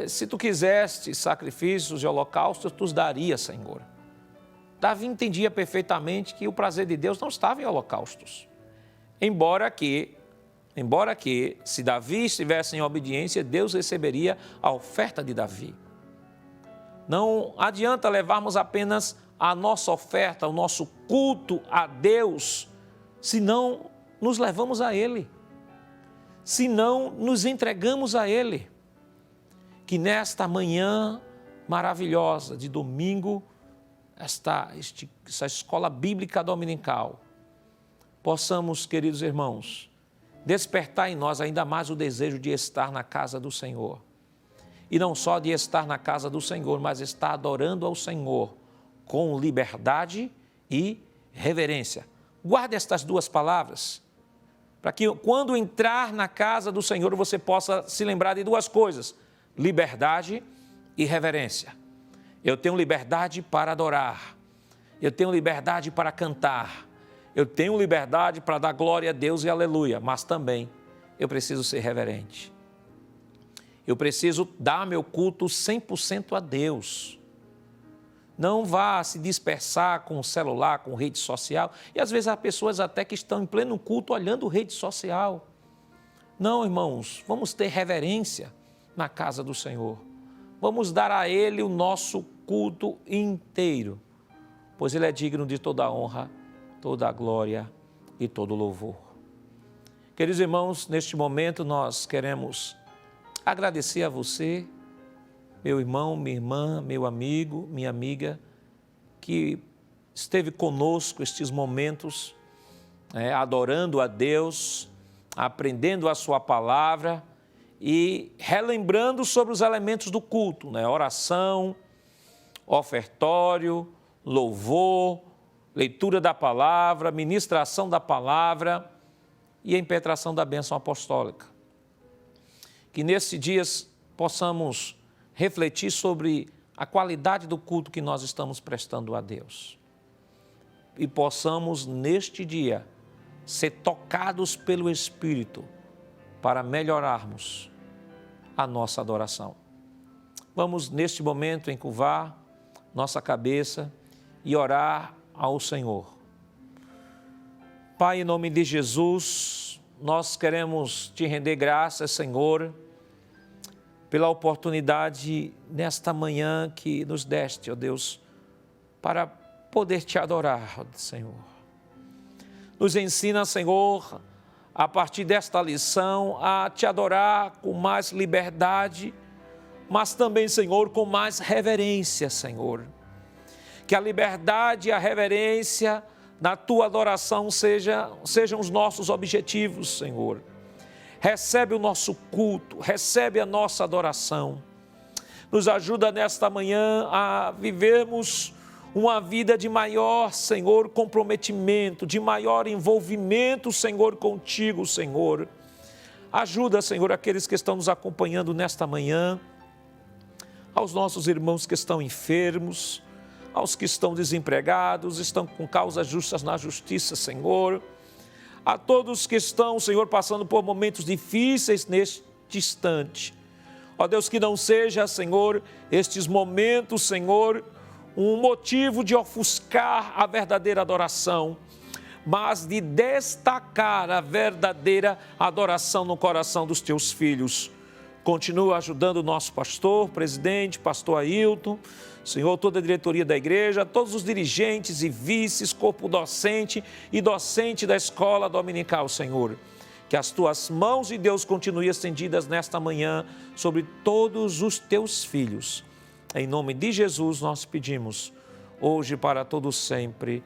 se tu quiseste sacrifícios e holocaustos, tu os daria, Senhor. Davi entendia perfeitamente que o prazer de Deus não estava em holocaustos. Embora que, se Davi estivesse em obediência, Deus receberia a oferta de Davi. Não adianta levarmos apenas a nossa oferta, o nosso culto a Deus, se não nos levamos a Ele, se não nos entregamos a Ele. Que nesta manhã maravilhosa de domingo, essa escola bíblica dominical, possamos, queridos irmãos, despertar em nós ainda mais o desejo de estar na casa do Senhor. E não só de estar na casa do Senhor, mas estar adorando ao Senhor com liberdade e reverência. Guarde estas duas palavras, para que quando entrar na casa do Senhor você possa se lembrar de duas coisas: liberdade e reverência. Eu tenho liberdade para adorar, eu tenho liberdade para cantar, eu tenho liberdade para dar glória a Deus e aleluia, mas também eu preciso ser reverente. Eu preciso dar meu culto 100% a Deus. Não vá se dispersar com o celular, com rede social. E às vezes há pessoas até que estão em pleno culto olhando rede social. Não, irmãos, vamos ter reverência na casa do Senhor. Vamos dar a Ele o nosso culto inteiro, pois Ele é digno de toda a honra, toda a glória e todo o louvor. Queridos irmãos, neste momento nós queremos agradecer a você, meu irmão, minha irmã, meu amigo, minha amiga, que esteve conosco estes momentos, adorando a Deus, aprendendo a sua palavra e relembrando sobre os elementos do culto, oração, ofertório, louvor, leitura da palavra, ministração da palavra e a impetração da bênção apostólica. Que nesses dias possamos refletir sobre a qualidade do culto que nós estamos prestando a Deus. E possamos, neste dia, ser tocados pelo Espírito para melhorarmos a nossa adoração. Vamos, neste momento, encurvar nossa cabeça e orar ao Senhor. Pai, em nome de Jesus, nós queremos te render graças, Senhor, pela oportunidade nesta manhã que nos deste, ó Deus, para poder te adorar, ó Senhor. Nos ensina, Senhor, a partir desta lição, a te adorar com mais liberdade, mas também, Senhor, com mais reverência, Senhor. Que a liberdade e a reverência na tua adoração sejam os nossos objetivos, Senhor. Recebe o nosso culto, recebe a nossa adoração. Nos ajuda nesta manhã a vivermos uma vida de maior, Senhor, comprometimento, de maior envolvimento, Senhor, contigo, Senhor. Ajuda, Senhor, aqueles que estão nos acompanhando nesta manhã, aos nossos irmãos que estão enfermos, aos que estão desempregados, estão com causas justas na justiça, Senhor. A todos que estão, Senhor, passando por momentos difíceis neste instante. Ó Deus, que não seja, Senhor, estes momentos, Senhor, um motivo de ofuscar a verdadeira adoração, mas de destacar a verdadeira adoração no coração dos teus filhos. Continua ajudando o nosso pastor, presidente, pastor Ailton, Senhor, toda a diretoria da igreja, todos os dirigentes e vices, corpo docente e docente da escola dominical, Senhor. Que as tuas mãos de Deus continuem estendidas nesta manhã sobre todos os teus filhos. Em nome de Jesus nós pedimos, hoje e para todos sempre.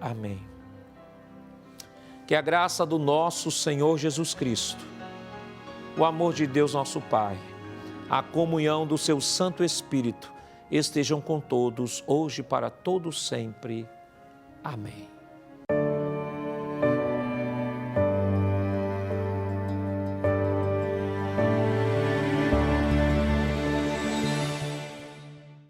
Amém. Que a graça do nosso Senhor Jesus Cristo, o amor de Deus nosso Pai, a comunhão do seu Santo Espírito, estejam com todos, hoje e para todos sempre. Amém.